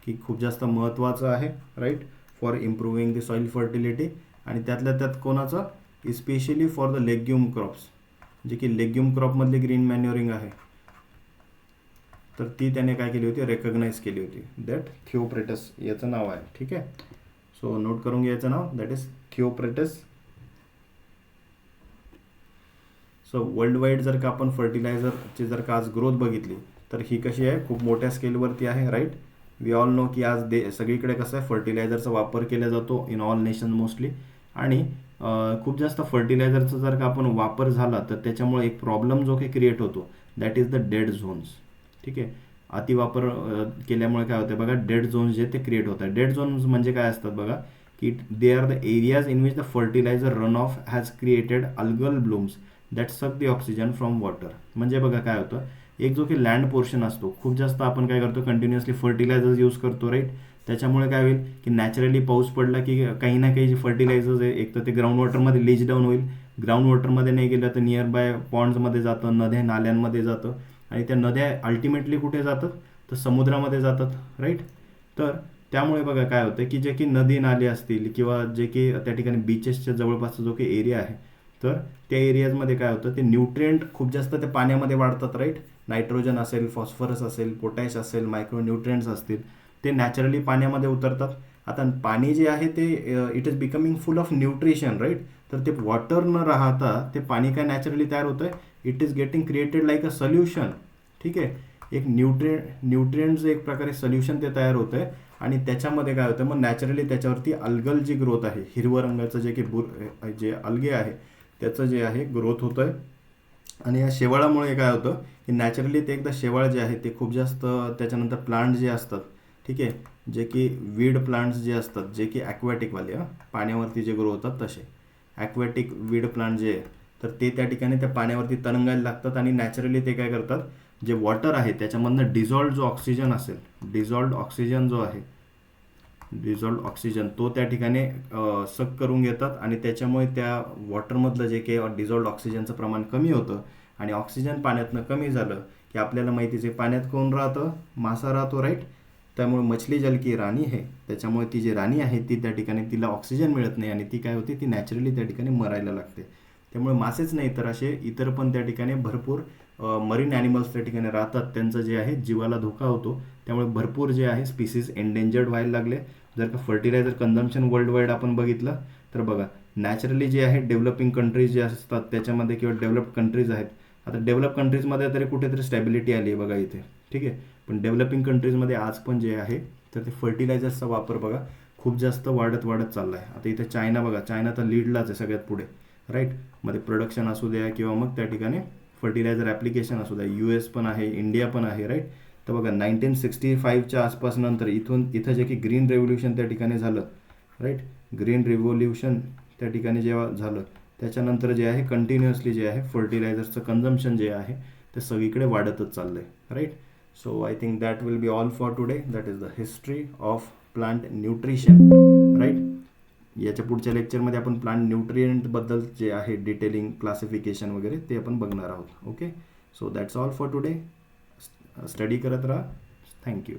की खूप जास्त महत्त्वाचं आहे, right, for improving the soil fertility. आणि त्यातल्या त्यात कोणाचं? Especially for the legume crops, जे की लेग्युम क्रॉपमधली ग्रीन मॅन्युरिंग आहे, तर ती त्याने काय केली होती? रेकग्नाइज केली होती. दॅट थिओप्रेटस याचं नाव आहे. ठीक आहे. सो नोट करून घ्यायचं नाव, that is Theophrastus. So worldwide जर का आपण फर्टिलायझरची जर का आज ग्रोथ बघितली तर ही कशी आहे? खूप मोठ्या स्केलवरती आहे, राईट. वी ऑल नो की आज सगळीकडे कसं आहे फर्टिलायझरचा वापर केला जातो इन ऑल नेशन मोस्टली. आणि खूप जास्त फर्टिलायझरचा जर का आपण वापर झाला तर त्याच्यामुळे एक प्रॉब्लेम जो काही क्रिएट होतो that is the dead zones. ठीक आहे. अतिवापर केल्यामुळे काय होतं बघा, डेड झोन्स जे ते क्रिएट होतात. डेड झोन्स म्हणजे काय असतात बघा, की they are the areas in which the fertiliser run off has created algal blooms that suck the oxygen from water. म्हणजे बघा काय होतं, एक जो की लँड पोर्शन असतो खूप जास्त आपण काय करतो कंटिन्युअसली फर्टिलायझर्स यूज करतो, राईट. त्याच्यामुळे काय होईल की नॅचरली पाऊस पडला की काही ना काही जे फर्टिलायझर्स आहे एक तर ते ग्राउंड वॉटरमध्ये लीच डाऊन होईल. ग्राउंड वॉटरमध्ये नाही गेलं तर नियर बाय पॉन्ड्समध्ये जातं, नद्या नाल्यांमध्ये जातं, आणि त्या नद्या अल्टिमेटली कुठे जातात? तर समुद्रामध्ये जातात, राईट. तर त्यामुळे बघा काय होतं की जे की नदी नाले असतील किंवा जे की त्या ठिकाणी बीचेसच्या जवळपासचा जो काही एरिया आहे तर त्या एरियाजमध्ये काय होतं, ते न्यूट्रिएंट खूप जास्त त्या पाण्यामध्ये वाढतात, राईट. नायट्रोजन असेल, फॉस्फरस असेल, पोटॅश असेल, मायक्रोन्यूट्रिएंट्स असतील, ते नॅचरली पाण्यामध्ये उतरतात. आता पाणी जे आहे ते it is becoming full of nutrition, right. तर ते वॉटर न राहता ते पाणी काय नॅचरली तयार होतं, it is getting created like a solution. ठीक आहे, एक न्यूट्रिएंटचं एक प्रकारे सोल्युशन ते तयार होतं आहे. आणि त्याच्यामध्ये काय होतं, मग नॅचरली त्याच्यावरती अल्गल जी ग्रोथ आहे, हिरवं रंगाचं जे की जे अल्गे आहे त्याचं जे आहे ग्रोथ होतं आहे. आणि या शेवाळामुळे काय होतं की नॅचरली ते एकदा शेवाळ जे आहे ते खूप जास्त, त्याच्यानंतर प्लांट जे असतात, ठीक आहे, जे की वीड प्लांट्स जे असतात, जे की ॲक्वॅटिकवाले, पाण्यावरती जे ग्रो होतात तसे ॲक्वॅटिक वीड प्लांट जे आहे, तर ते त्या ठिकाणी त्या पाण्यावरती तरंगायला लागतात. आणि नॅचरली ते काय करतात, जे वॉटर आहे त्याच्यामधनं डिझॉल्ड जो ऑक्सिजन असेल, डिझॉल्ड ऑक्सिजन जो आहे, डिझॉल्ड ऑक्सिजन तो त्या ठिकाणी सक करून घेतात. आणि त्याच्यामुळे त्या वॉटरमधलं जे काही डिझॉल्ड ऑक्सिजनचं प्रमाण कमी होतं. आणि ऑक्सिजन पाण्यातनं कमी झालं की आपल्याला माहितीच आहे पाण्यात कोण राहतं, मासा राहतो, राईट. त्यामुळे मछली जल की राणी आहे, त्याच्यामुळे ती जी राणी आहे ती त्या ठिकाणी तिला ऑक्सिजन मिळत नाही आणि ती काय होते, ती नॅचरली त्या ठिकाणी मरायला लागते. त्यामुळे मासेच नाही तर असे इतर पण त्या ठिकाणी भरपूर मरीन ॲनिमल्स त्या ठिकाणी राहतात, त्यांचं जे आहे जीवाला धोका होतो. त्यामुळे भरपूर जे आहे स्पीसीज एंडेंजर्ड व्हायला लागले. जर का फर्टिलायझर कन्झम्पशन वर्ल्ड वाईड आपण बघितलं तर बघा, नॅचरली जे आहे डेव्हलपिंग कंट्रीज जे असतात त्याच्यामध्ये किंवा डेव्हलप्ड कंट्रीज आहेत, आता डेव्हलप कंट्रीजमध्ये तरी कुठेतरी स्टॅबिलिटी आली आहे बघा इथे, ठीक आहे. पण डेव्हलपिंग कंट्रीजमध्ये आज पण जे आहे तर ते फर्टिलायझर्सचा वापर बघा खूप जास्त वाढत चालला आहे. आता इथे चायना बघा, चायना तर लीडलाच आहे सगळ्यात पुढे, राईट. मध्ये प्रोडक्शन असू द्या किंवा मग त्या ठिकाणी फर्टिलायझर ॲप्लिकेशन असू द्या, US पण आहे, इंडिया पण आहे, राईट. तर बघा 1965च्या आसपास नंतर इथं जे की ग्रीन रेव्होल्युशन त्या ठिकाणी झालं, राईट. ग्रीन रिव्होल्युशन त्या ठिकाणी जेव्हा झालं त्याच्यानंतर जे आहे कंटिन्युअसली जे आहे फर्टिलायझर्सचं कन्झम्पशन जे आहे ते सगळीकडे वाढतच चाललं आहे, right. So I think that will be all for today. That is the history of plant nutrition, right. याच्या पुढच्या लेक्चरमध्ये आपण प्लांट न्यूट्रिएंटबद्दल जे आहे डिटेलिंग, क्लासिफिकेशन वगैरे ते आपण बघणार आहोत. Okay, so that's all for today. Study करत राहा. थँक्यू.